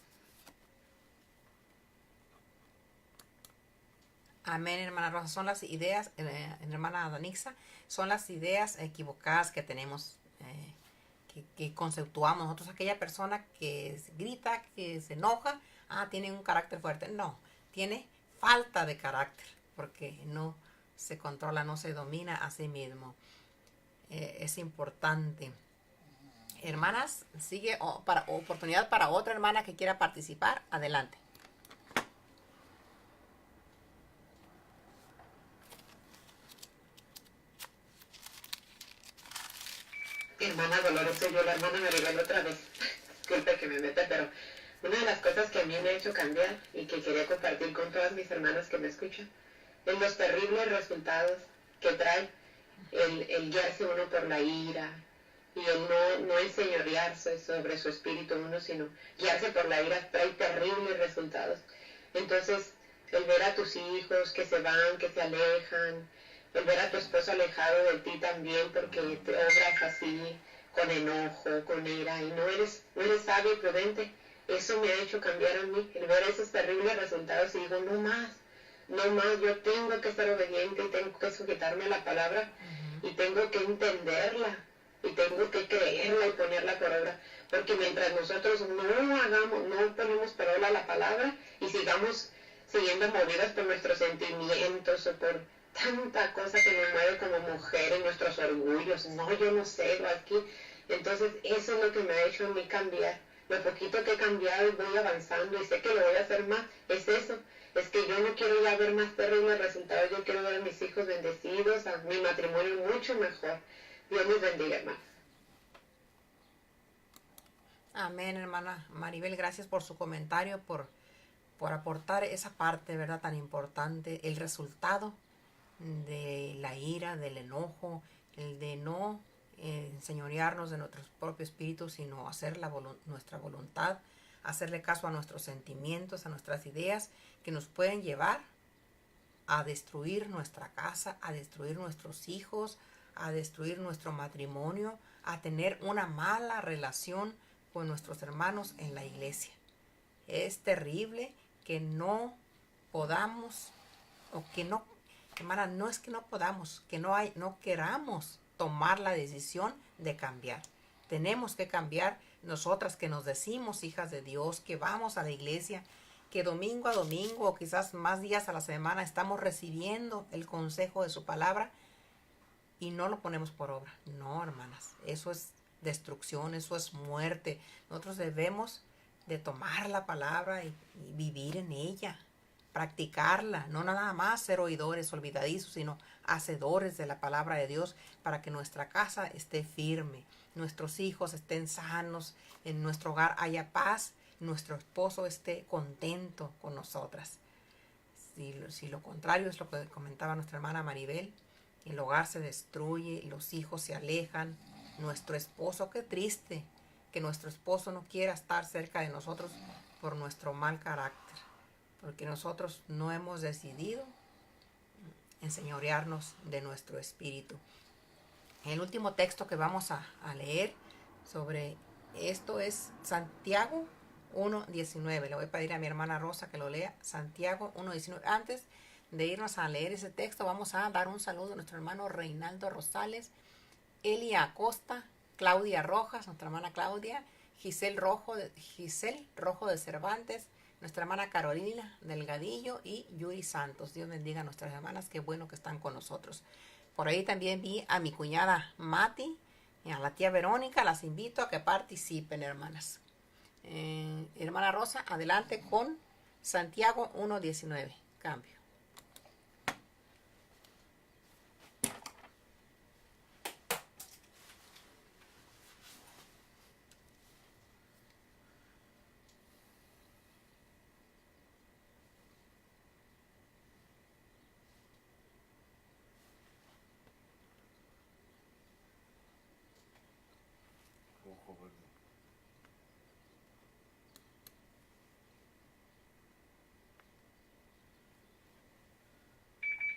A: Amén, hermana Rosa. Son las ideas, hermana Danixa, son las ideas equivocadas que tenemos, que conceptuamos nosotros. Aquella persona que grita, que se enoja, tiene un carácter fuerte. No, tiene falta de carácter, porque no se controla, no se domina a sí mismo. Es importante. Hermanas, sigue oportunidad para otra hermana que quiera participar. Adelante.
B: Hermana Dolores, soy yo, la hermana Maribel otra vez. Disculpe que me meta, pero una de las cosas que a mí me ha hecho cambiar y que quería compartir con todas mis hermanas que me escuchan, es los terribles resultados que trae el guiarse uno por la ira, y el no enseñorearse sobre su espíritu uno, sino guiarse por la ira, trae terribles resultados. Entonces, el ver a tus hijos que se van, que se alejan, el ver a tu esposo alejado de ti también porque te obras así, con enojo, con ira, y no eres sabio y prudente, eso me ha hecho cambiar a mí, el ver esos terribles resultados, y digo, no más, yo tengo que ser obediente y tengo que sujetarme a la palabra, y tengo que entenderla, y tengo que creerla y ponerla por obra, porque mientras nosotros no ponemos por obra la palabra y sigamos siguiendo movidas por nuestros sentimientos o por tanta cosa que nos mueve como mujeres, nuestros orgullos, yo no sé, aquí, entonces eso es lo que me ha hecho a mí cambiar. Lo poquito que he cambiado y voy avanzando y sé que lo voy a hacer más, es eso, es que yo no quiero ya ver más terribles resultados, yo quiero ver a mis hijos bendecidos, a mi matrimonio mucho mejor. Dios les bendiga, hermano.
A: Amén, hermana Maribel, gracias por su comentario, por aportar esa parte, ¿verdad?, tan importante, el resultado de la ira, del enojo, el de no enseñorearnos de nuestro propio espíritu, sino hacer nuestra voluntad, hacerle caso a nuestros sentimientos, a nuestras ideas, que nos pueden llevar a destruir nuestra casa, a destruir nuestros hijos, a destruir nuestro matrimonio, a tener una mala relación con nuestros hermanos en la iglesia. Es terrible que no podamos, o que no, hermana, no es que no podamos, que no queramos tomar la decisión de cambiar. Tenemos que cambiar nosotras que nos decimos hijas de Dios, que vamos a la iglesia, que domingo a domingo o quizás más días a la semana estamos recibiendo el consejo de su palabra y no lo ponemos por obra. No, hermanas, eso es destrucción, eso es muerte. Nosotros debemos de tomar la palabra y vivir en ella, practicarla, no nada más ser oidores olvidadizos, sino hacedores de la palabra de Dios, para que nuestra casa esté firme, nuestros hijos estén sanos, en nuestro hogar haya paz, nuestro esposo esté contento con nosotras. Si lo contrario es lo que comentaba nuestra hermana Maribel, el hogar se destruye, los hijos se alejan, nuestro esposo, qué triste que nuestro esposo no quiera estar cerca de nosotros por nuestro mal carácter, porque nosotros no hemos decidido enseñorearnos de nuestro espíritu. El último texto que vamos a leer sobre esto es Santiago 1:19. Le voy a pedir a mi hermana Rosa que lo lea. Santiago 1:19. Antes de irnos a leer ese texto, vamos a dar un saludo a nuestro hermano Reinaldo Rosales, Elia Acosta, Claudia Rojas, nuestra hermana Claudia, Giselle Rojo de Cervantes, nuestra hermana Carolina Delgadillo y Yuri Santos. Dios bendiga a nuestras hermanas, qué bueno que están con nosotros. Por ahí también vi a mi cuñada Mati y a la tía Verónica. Las invito a que participen, hermanas. Hermana Rosa, adelante con Santiago 1:19. Cambio.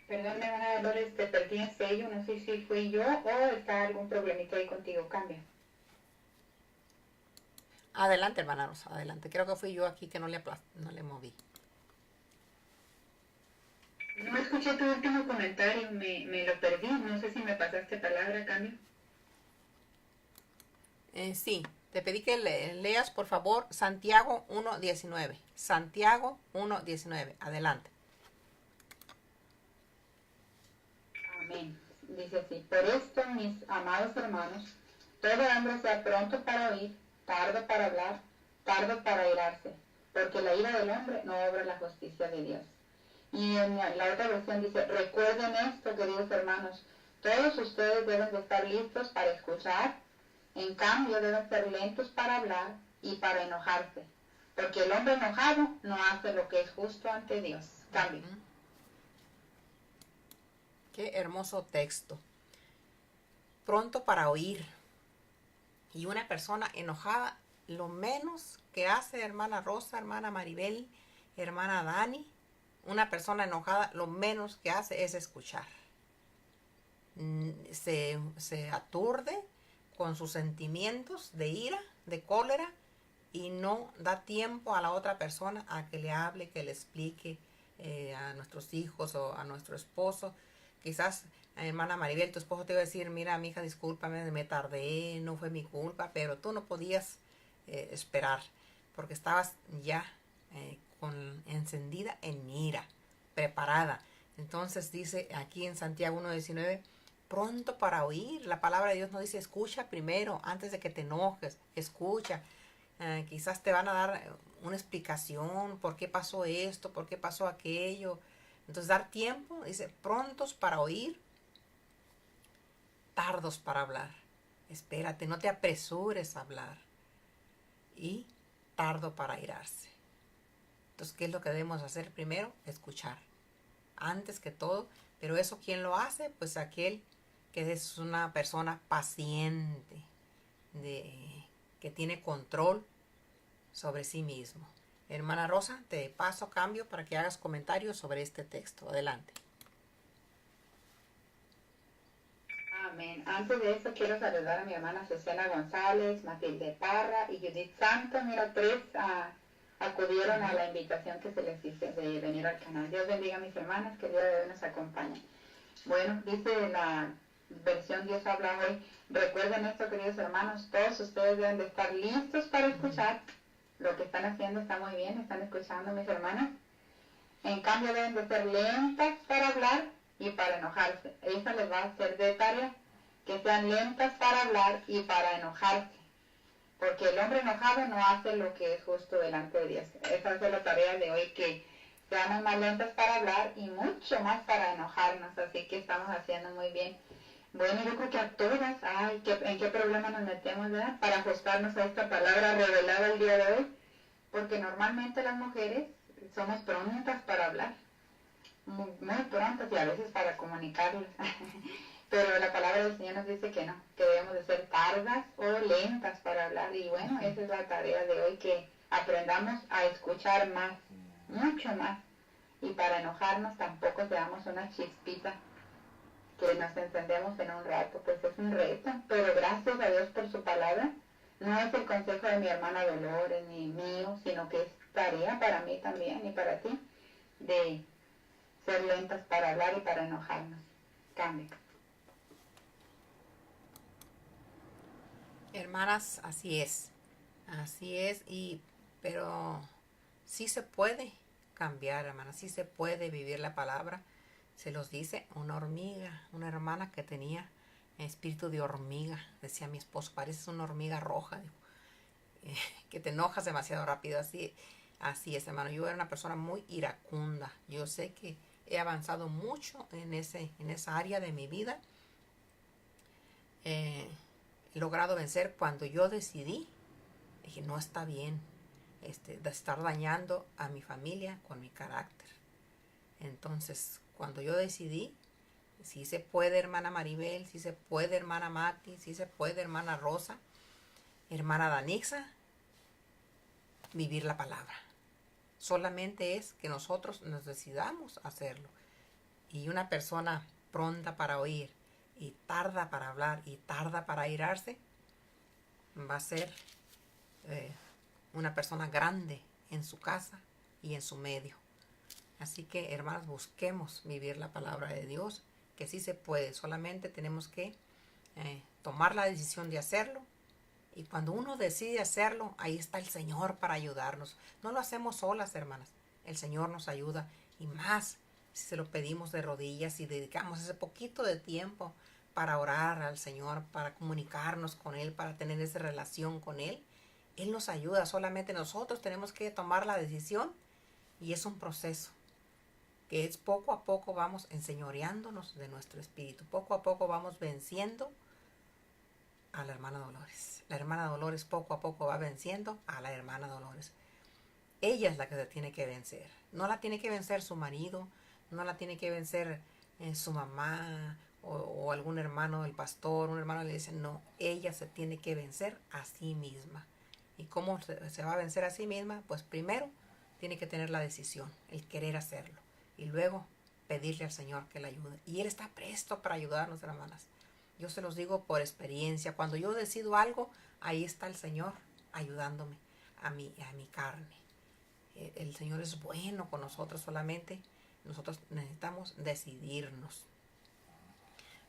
C: Perdón, hermana Dolores, te perdí en sello, no sé si fui yo o está algún problemita ahí contigo, cambia.
A: Adelante, hermana Rosa, adelante. Creo que fui yo aquí que no le moví.
C: No escuché tu último comentario, me lo perdí, no sé si me pasaste palabra, cambio.
A: Sí, te pedí que leas, por favor, Santiago 1:19. Santiago 1:19, adelante.
C: Amén. Dice así: por esto, mis amados hermanos, todo hombre sea pronto para oír, tardo para hablar, tardo para irarse, porque la ira del hombre no obra la justicia de Dios. Y en la otra versión dice: recuerden esto, queridos hermanos, todos ustedes deben de estar listos para escuchar, en cambio deben ser lentos para hablar y para enojarse, porque el hombre enojado no hace lo que es justo ante Dios. Cambio.
A: Qué hermoso texto. Pronto para oír. Y una persona enojada, lo menos que hace, hermana Rosa, hermana Maribel, hermana Dani, una persona enojada, lo menos que hace es escuchar. Se aturde con sus sentimientos de ira, de cólera, y no da tiempo a la otra persona a que le hable, que le explique a nuestros hijos o a nuestro esposo. Quizás, hermana Maribel, tu esposo te iba a decir: mira, mi hija, discúlpame, me tardé, no fue mi culpa, pero tú no podías esperar, porque estabas ya encendida en ira, preparada. Entonces dice aquí en Santiago 1:19, pronto para oír. La palabra de Dios nos dice: escucha primero, antes de que te enojes, escucha. Quizás te van a dar una explicación, por qué pasó esto, por qué pasó aquello. Entonces, dar tiempo, dice, prontos para oír, tardos para hablar. Espérate, no te apresures a hablar. Y tardo para irarse. Entonces, ¿qué es lo que debemos hacer primero? Escuchar. Antes que todo, pero eso, ¿quién lo hace? Pues aquel que es una persona paciente, que tiene control sobre sí mismo. Hermana Rosa, te paso cambio para que hagas comentarios sobre este texto. Adelante.
C: Amén. Antes de eso quiero saludar a mi hermana Susana González, Matilde Parra y Judith Santos. Mira, 3 acudieron a la invitación que se les hizo de venir al canal. Dios bendiga a mis hermanas, que Dios de hoy nos acompañe. Bueno, dice la versión Dios habla hoy. Recuerden esto, queridos hermanos, todos ustedes deben de estar listos para escuchar. Lo que están haciendo está muy bien, están escuchando mis hermanas. En cambio deben de ser lentas para hablar y para enojarse. Eso les va a hacer de tarea, que sean lentas para hablar y para enojarse. Porque el hombre enojado no hace lo que es justo delante de Dios. Esa es la tarea de hoy, que seamos más lentas para hablar y mucho más para enojarnos. Así que estamos haciendo muy bien. Bueno, yo creo que a todas, ¿en qué problema nos metemos, verdad? Para ajustarnos a esta palabra revelada el día de hoy. Porque normalmente las mujeres somos prontas para hablar. Muy prontas y a veces para comunicarlas. Pero la palabra del Señor nos dice que no, que debemos de ser tardas o lentas para hablar. Y bueno, esa es la tarea de hoy, que aprendamos a escuchar más, mucho más. Y para enojarnos tampoco seamos una chispita que nos encendemos en un rato, pues es un reto. Pero gracias a Dios por su palabra. No es el consejo de mi hermana Dolores ni mío, sino que es tarea para mí también y para ti, de ser lentas para hablar y para enojarnos. Cambio.
A: Hermanas, así es, pero sí se puede cambiar, hermanas, sí se puede vivir la palabra. Se los dice una hormiga, una hermana que tenía espíritu de hormiga, decía mi esposo, pareces una hormiga roja, digo, que te enojas demasiado rápido. Así es, hermano. Yo era una persona muy iracunda. Yo sé que he avanzado mucho en esa área de mi vida. He logrado vencer cuando yo decidí, dije, no está bien de estar dañando a mi familia con mi carácter. Entonces, cuando yo decidí, sí se puede, hermana Maribel, sí se puede, hermana Mati, sí se puede, hermana Rosa, hermana Danixa, vivir la palabra. Solamente es que nosotros nos decidamos hacerlo. Y una persona pronta para oír y tarda para hablar y tarda para airarse, va a ser una persona grande en su casa y en su medio. Así que, hermanas, busquemos vivir la palabra de Dios, que sí se puede. Solamente tenemos que tomar la decisión de hacerlo. Y cuando uno decide hacerlo, ahí está el Señor para ayudarnos. No lo hacemos solas, hermanas. El Señor nos ayuda, y más si se lo pedimos de rodillas y dedicamos ese poquito de tiempo para orar al Señor, para comunicarnos con Él, para tener esa relación con Él. Él nos ayuda. Solamente nosotros tenemos que tomar la decisión, y es un proceso que es poco a poco vamos enseñoreándonos de nuestro espíritu. Poco a poco vamos venciendo a la hermana Dolores. La hermana Dolores poco a poco va venciendo a la hermana Dolores. Ella es la que se tiene que vencer. No la tiene que vencer su marido, no la tiene que vencer su mamá o algún hermano del pastor, un hermano le dice, no, ella se tiene que vencer a sí misma. ¿Y cómo se va a vencer a sí misma? Pues primero tiene que tener la decisión, el querer hacerlo, y luego pedirle al Señor que la ayude. Y Él está presto para ayudarnos, hermanas. Yo se los digo por experiencia. Cuando yo decido algo, ahí está el Señor ayudándome a mi carne. El Señor es bueno con nosotros, solamente nosotros necesitamos decidirnos.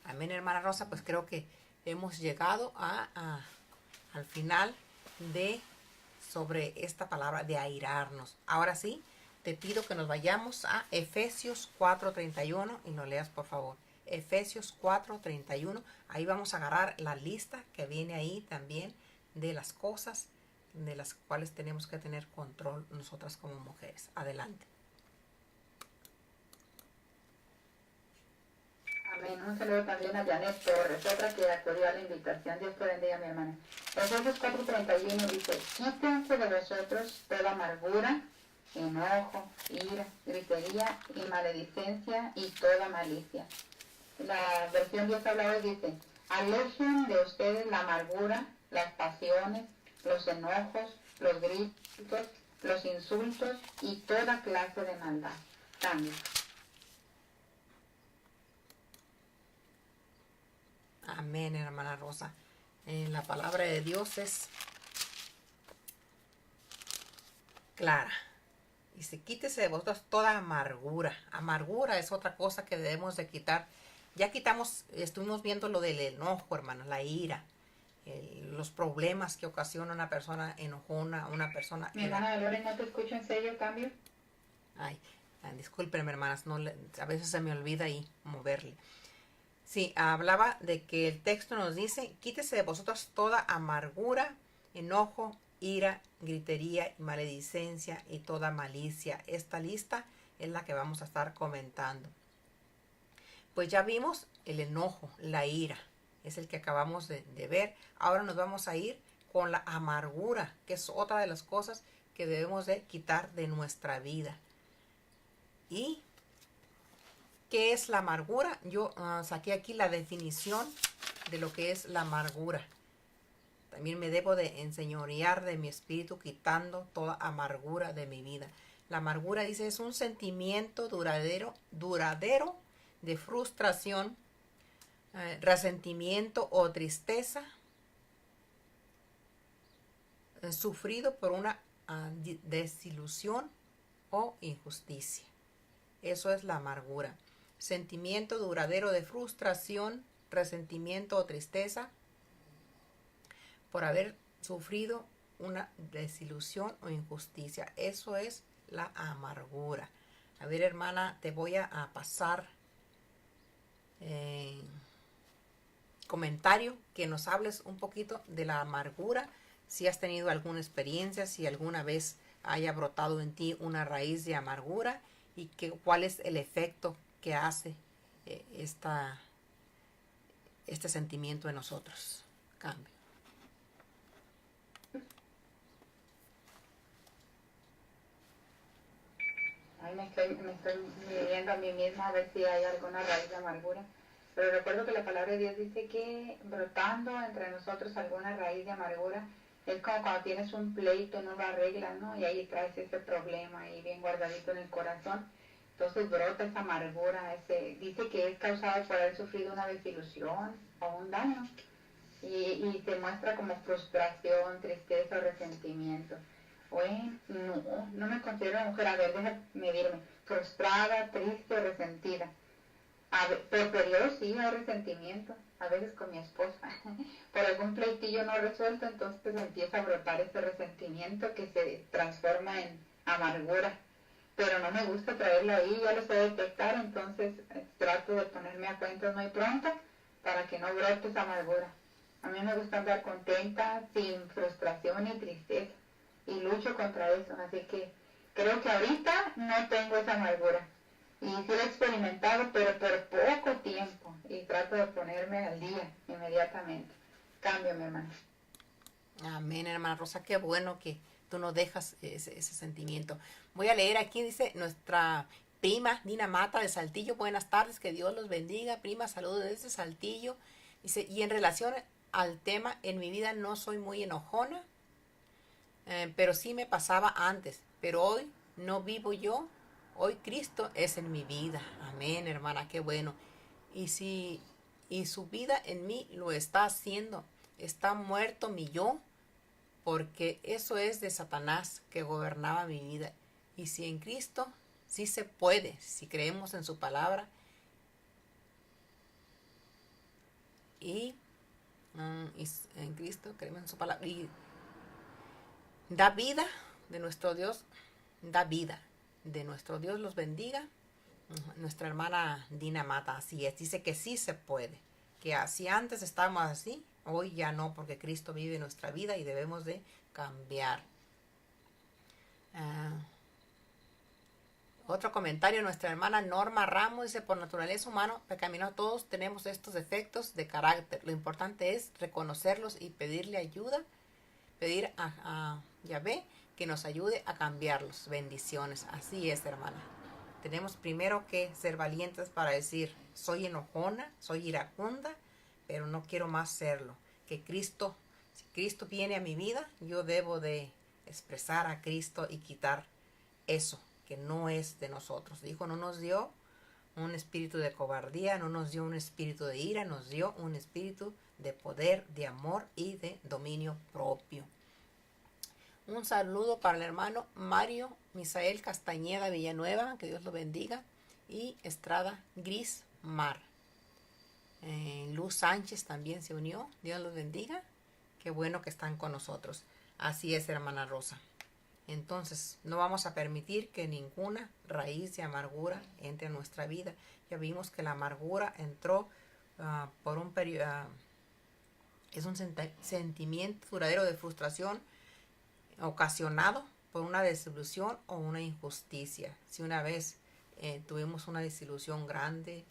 A: Amén, hermana Rosa. Pues creo que hemos llegado al final sobre esta palabra de airarnos. Ahora sí, te pido que nos vayamos a Efesios 4:31 y nos leas, por favor. Efesios 4:31. Ahí vamos a agarrar la lista que viene ahí también de las cosas de las cuales tenemos que tener control nosotras como mujeres. Adelante.
C: Amén. Un saludo también a Janet Torres, otra que acudió a la invitación. Dios te bendiga, mi hermana. Efesios 4:31 dice, quítense de vosotros toda amargura, enojo, ira, gritería y maledicencia y toda malicia. La versión Dios habla hoy dice, alejen de ustedes la amargura, las pasiones, los enojos, los gritos, los insultos y toda clase de maldad. Cambio.
A: Amén, hermana Rosa. La palabra de Dios es clara. Dice, quítese de vosotros toda amargura. Amargura es otra cosa que debemos de quitar. Ya quitamos, estuvimos viendo lo del enojo, hermano, la ira, los problemas que ocasiona una persona enojona, una persona...
C: Mi hermana Dolores, ¿no te escucho en serio, cambio?
A: Ay, discúlpenme, hermanas, no, a veces se me olvida ahí moverle. Sí, hablaba de que el texto nos dice, quítese de vosotros toda amargura, enojo, ira, gritería y maledicencia y toda malicia. Esta lista es la que vamos a estar comentando. Pues ya vimos el enojo, la ira, es el que acabamos de ver. Ahora nos vamos a ir con la amargura, que es otra de las cosas que debemos de quitar de nuestra vida. ¿Y qué es la amargura? Yo saqué aquí la definición de lo que es la amargura. También me debo de enseñorear de mi espíritu, quitando toda amargura de mi vida. La amargura, dice, es un sentimiento duradero de frustración, resentimiento o tristeza, sufrido por una desilusión o injusticia. Eso es la amargura. Sentimiento duradero de frustración, resentimiento o tristeza por haber sufrido una desilusión o injusticia. Eso es la amargura. A ver, hermana, te voy a pasar comentario que nos hables un poquito de la amargura, si has tenido alguna experiencia, si alguna vez haya brotado en ti una raíz de amargura y cuál es el efecto que hace este sentimiento en nosotros. Cambio.
C: Ay, me estoy midiendo a mí misma a ver si hay alguna raíz de amargura. Pero recuerdo que la palabra de Dios dice que brotando entre nosotros alguna raíz de amargura es como cuando tienes un pleito, no lo arreglas, ¿no? Y ahí traes ese problema ahí bien guardadito en el corazón. Entonces brota esa amargura, dice que es causado por haber sufrido una desilusión o un daño. Y se muestra como frustración, tristeza o resentimiento. Bueno, no me considero una mujer, a ver, déjame medirme, frustrada, triste o resentida. Por periodos sí hay resentimiento, a veces con mi esposa, por algún pleitillo no resuelto, entonces empieza a brotar ese resentimiento que se transforma en amargura, pero no me gusta traerlo ahí, ya lo sé detectar, entonces trato de ponerme a cuentas muy pronto para que no brote esa amargura. A mí me gusta andar contenta, sin frustración ni tristeza, y lucho contra eso, así que creo que ahorita no tengo esa amargura. Y sí lo he experimentado, pero por poco tiempo. Y trato de ponerme al día inmediatamente. Cambio, mi hermana.
A: Amén, hermana Rosa. Qué bueno que tú no dejas ese sentimiento. Voy a leer aquí, dice nuestra prima Nina Mata de Saltillo. Buenas tardes, que Dios los bendiga. Prima, saludos desde Saltillo. Dice, y en relación al tema, en mi vida no soy muy enojona, pero sí me pasaba antes. Pero hoy no vivo yo. Hoy Cristo es en mi vida. Amén, hermana, qué bueno. Y su vida en mí lo está haciendo. Está muerto mi yo, porque eso es de Satanás que gobernaba mi vida. Y si en Cristo sí se puede, si creemos en su palabra. Y en Cristo creemos en su palabra. Y da vida de nuestro Dios, da vida. De nuestro Dios los bendiga. Nuestra hermana Dina Mata, así es, dice que sí se puede, que así antes estábamos así, hoy ya no, porque Cristo vive en nuestra vida y debemos de cambiar. Otro comentario, nuestra hermana Norma Ramos dice, por naturaleza humana, pecaminosos, todos tenemos estos defectos de carácter, lo importante es reconocerlos y pedirle ayuda, pedir a Yahvé que nos ayude a cambiarlos. Bendiciones. Así es, hermana. Tenemos primero que ser valientes para decir, soy enojona, soy iracunda, pero no quiero más serlo. Que Cristo, si Cristo viene a mi vida, yo debo de expresar a Cristo y quitar eso que no es de nosotros. Dijo, no nos dio un espíritu de cobardía, no nos dio un espíritu de ira, nos dio un espíritu de poder, de amor y de dominio propio. Un saludo para el hermano Mario Misael Castañeda Villanueva, que Dios lo bendiga, y Estrada Gris Mar. Luz Sánchez también se unió, Dios los bendiga, qué bueno que están con nosotros. Así es, hermana Rosa. Entonces, no vamos a permitir que ninguna raíz de amargura entre en nuestra vida. Ya vimos que la amargura entró por un periodo, es un sentimiento duradero de frustración ocasionado por una desilusión o una injusticia. Si una vez tuvimos una desilusión grande,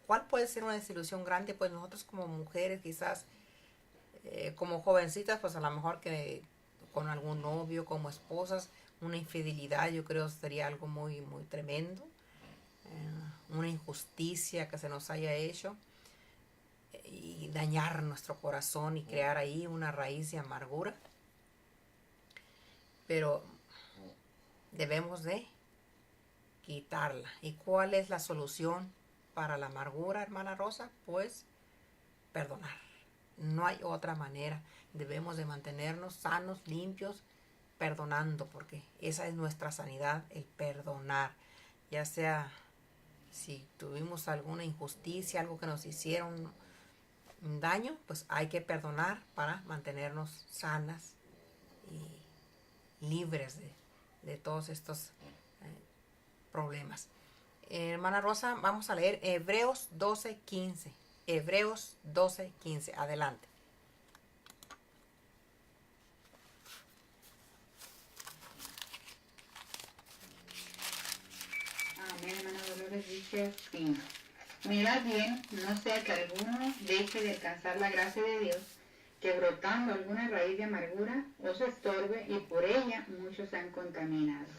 A: ¿cuál puede ser una desilusión grande? Pues nosotros como mujeres, quizás como jovencitas, pues a lo mejor que con algún novio, como esposas, una infidelidad, yo creo sería algo muy, muy tremendo. Una injusticia que se nos haya hecho y dañar nuestro corazón y crear ahí una raíz de amargura. Pero debemos de quitarla. ¿Y cuál es la solución para la amargura, hermana Rosa? Pues perdonar. No hay otra manera. Debemos de mantenernos sanos, limpios, perdonando, porque esa es nuestra sanidad, el perdonar. Ya sea si tuvimos alguna injusticia, algo que nos hicieron un daño, pues hay que perdonar para mantenernos sanas y libres de todos estos problemas. Hermana Rosa, vamos a leer Hebreos 12:15. Hebreos 12:15. Adelante.
C: Amén, hermana Dolores, dice así. Mirad bien, no sea que alguno deje de alcanzar la gracia de Dios, que brotando alguna raíz de amargura os estorbe y por ella muchos sean contaminados.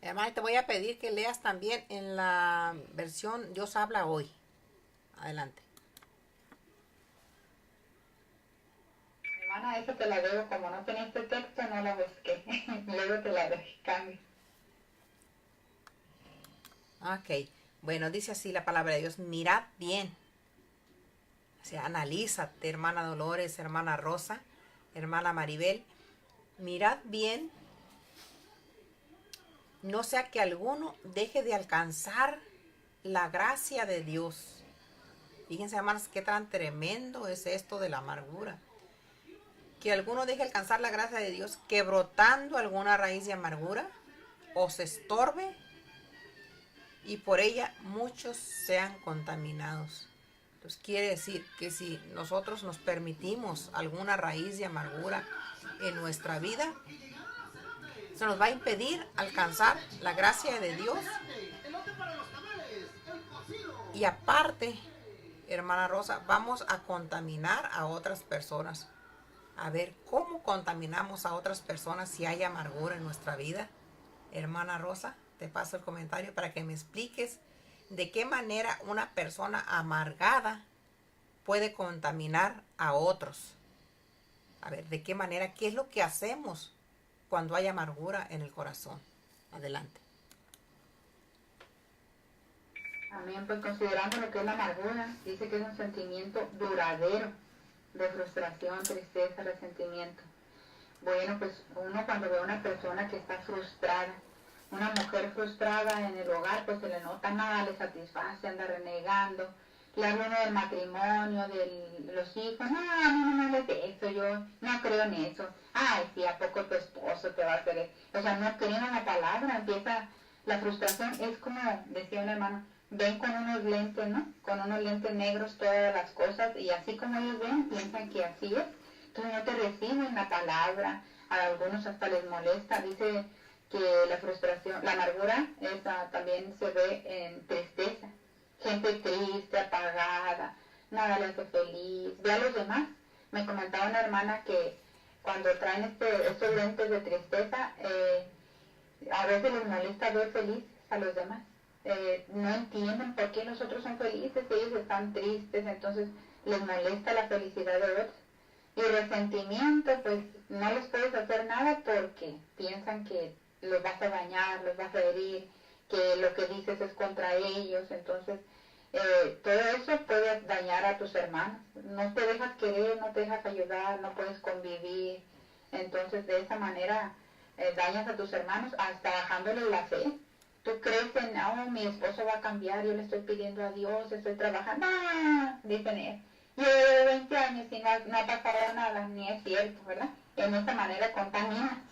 A: Hermana, te voy a pedir que leas también en la versión Dios habla hoy. Adelante.
C: Hermana, eso te la debo, como no tenía este texto, no la busqué. Luego te la doy, cambio.
A: Ok, bueno, dice así la palabra de Dios, mirad bien. O sea, analízate, hermana Dolores, hermana Rosa, hermana Maribel. Mirad bien, no sea que alguno deje de alcanzar la gracia de Dios. Fíjense, hermanas, qué tan tremendo es esto de la amargura. Que alguno deje de alcanzar la gracia de Dios, que brotando alguna raíz de amargura os estorbe y por ella muchos sean contaminados. Entonces quiere decir que si nosotros nos permitimos alguna raíz de amargura en nuestra vida, se nos va a impedir alcanzar la gracia de Dios. Y aparte, hermana Rosa, vamos a contaminar a otras personas. A ver, ¿cómo contaminamos a otras personas si hay amargura en nuestra vida? Hermana Rosa, te paso el comentario para que me expliques de qué manera una persona amargada puede contaminar a otros. A ver, ¿de qué manera? ¿Qué es lo que hacemos cuando hay amargura en el corazón? Adelante.
C: Amén, pues considerando lo que es la amargura, dice que es un sentimiento duradero de frustración, tristeza, resentimiento. Bueno, pues uno cuando ve a una persona que está frustrada, una mujer frustrada en el hogar, pues se le nota, nada le satisface, anda renegando, le habla uno del matrimonio, de los hijos, no, a mí no me hables de eso, yo no creo en eso. Ay, sí, ¿a poco tu esposo te va a hacer eso? O sea, no creen en la palabra, empieza, la frustración es como, decía un hermano, ven con unos lentes, ¿no? Con unos lentes negros todas las cosas y así como ellos ven, piensan que así es. Entonces no te reciben la palabra, a algunos hasta les molesta, dice que la frustración, la amargura, esa también se ve en tristeza. Gente triste, apagada, nada le hace feliz. Ve a los demás. Me comentaba una hermana que cuando traen estos lentes de tristeza, a veces les molesta ver felices a los demás. No entienden por qué los otros son felices, ellos están tristes, entonces les molesta la felicidad de otros. Y resentimiento, pues no les puedes hacer nada porque piensan que los vas a dañar, los vas a herir, que lo que dices es contra ellos. Entonces, todo eso puede dañar a tus hermanos. No te dejas querer, no te dejas ayudar, no puedes convivir. Entonces, de esa manera dañas a tus hermanos hasta bajándoles la fe. Tú crees en, oh, mi esposo va a cambiar, yo le estoy pidiendo a Dios, estoy trabajando. ¡Ah! Dicen ellos. Llevo 20 años y no ha pasado nada, ni es cierto, ¿verdad? En esta manera contamina.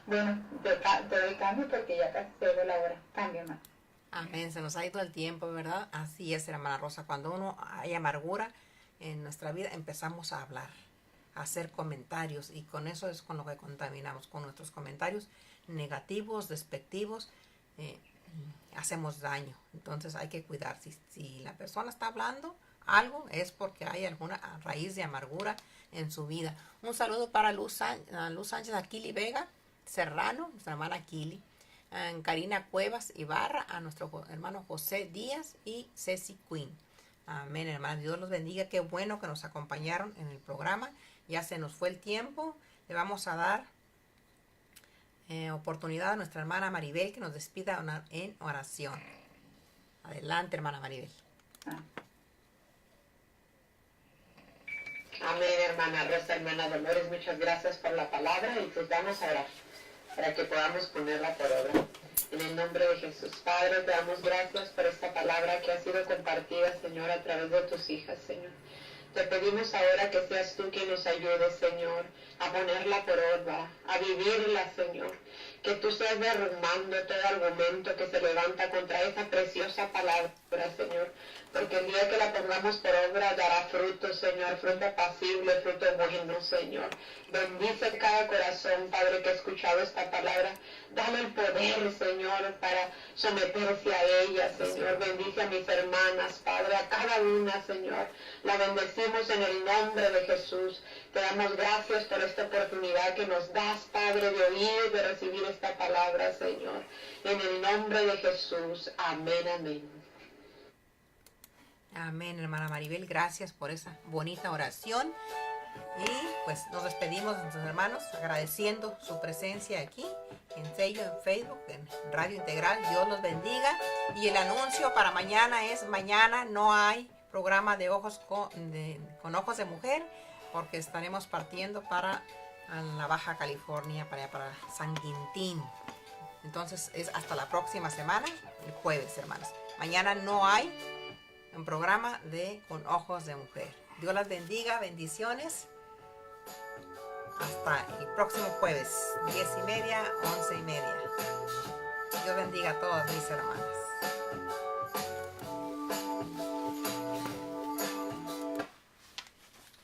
C: Bueno, te doy cambio porque ya casi se ve la hora. Cambio más.
A: Amén, se nos ha ido el tiempo, ¿verdad? Así es, hermana Rosa. Cuando uno hay amargura en nuestra vida, empezamos a hablar, a hacer comentarios, y con eso es con lo que contaminamos, con nuestros comentarios negativos, despectivos, hacemos daño. Entonces hay que cuidar. Si la persona está hablando algo, es porque hay alguna raíz de amargura en su vida. Un saludo para Luz Sánchez, Aquili Vega Serrano, nuestra hermana Aquili, Karina Cuevas Ibarra, a nuestro hermano José Díaz y Ceci Quinn. Amén, hermano. Dios los bendiga. Qué bueno que nos acompañaron en el programa. Ya se nos fue el tiempo. Le vamos a dar oportunidad a nuestra hermana Maribel que nos despida en oración. Adelante, hermana Maribel.
B: Amén, hermana Rosa, hermana Dolores, muchas gracias por la palabra, y pues vamos a orar para que podamos ponerla por obra. En el nombre de Jesús, Padre, te damos gracias por esta palabra que ha sido compartida, Señor, a través de tus hijas, Señor. Te pedimos ahora que seas tú quien nos ayude, Señor, a ponerla por obra, a vivirla, Señor. Que tú seas derrumbando todo argumento que se levanta contra esa preciosa palabra, Señor. Porque el día que la pongamos por obra dará fruto, Señor, fruto apacible, fruto bueno, Señor. Bendice cada corazón, Padre, que ha escuchado esta palabra. Dale el poder, Señor, para someterse a ella, Señor. Bendice a mis hermanas, Padre, a cada una, Señor. La bendecimos en el nombre de Jesús. Te damos gracias por esta oportunidad que nos das, Padre, de oír, de recibir esta palabra, Señor. En el nombre de Jesús. Amén, amén.
A: Amén, hermana Maribel. Gracias por esa bonita oración. Y pues nos despedimos de nuestros hermanos agradeciendo su presencia aquí en Sello, en Facebook, en Radio Integral. Dios los bendiga. Y el anuncio para mañana es: mañana no hay programa de ojos con ojos de mujer, porque estaremos partiendo para la Baja California, para San Quintín. Entonces es hasta la próxima semana, el jueves, hermanos. Mañana no hay un programa de Con Ojos de Mujer. Dios las bendiga, bendiciones. Hasta el próximo jueves, 10:30, 11:30. Dios bendiga a todas mis hermanas.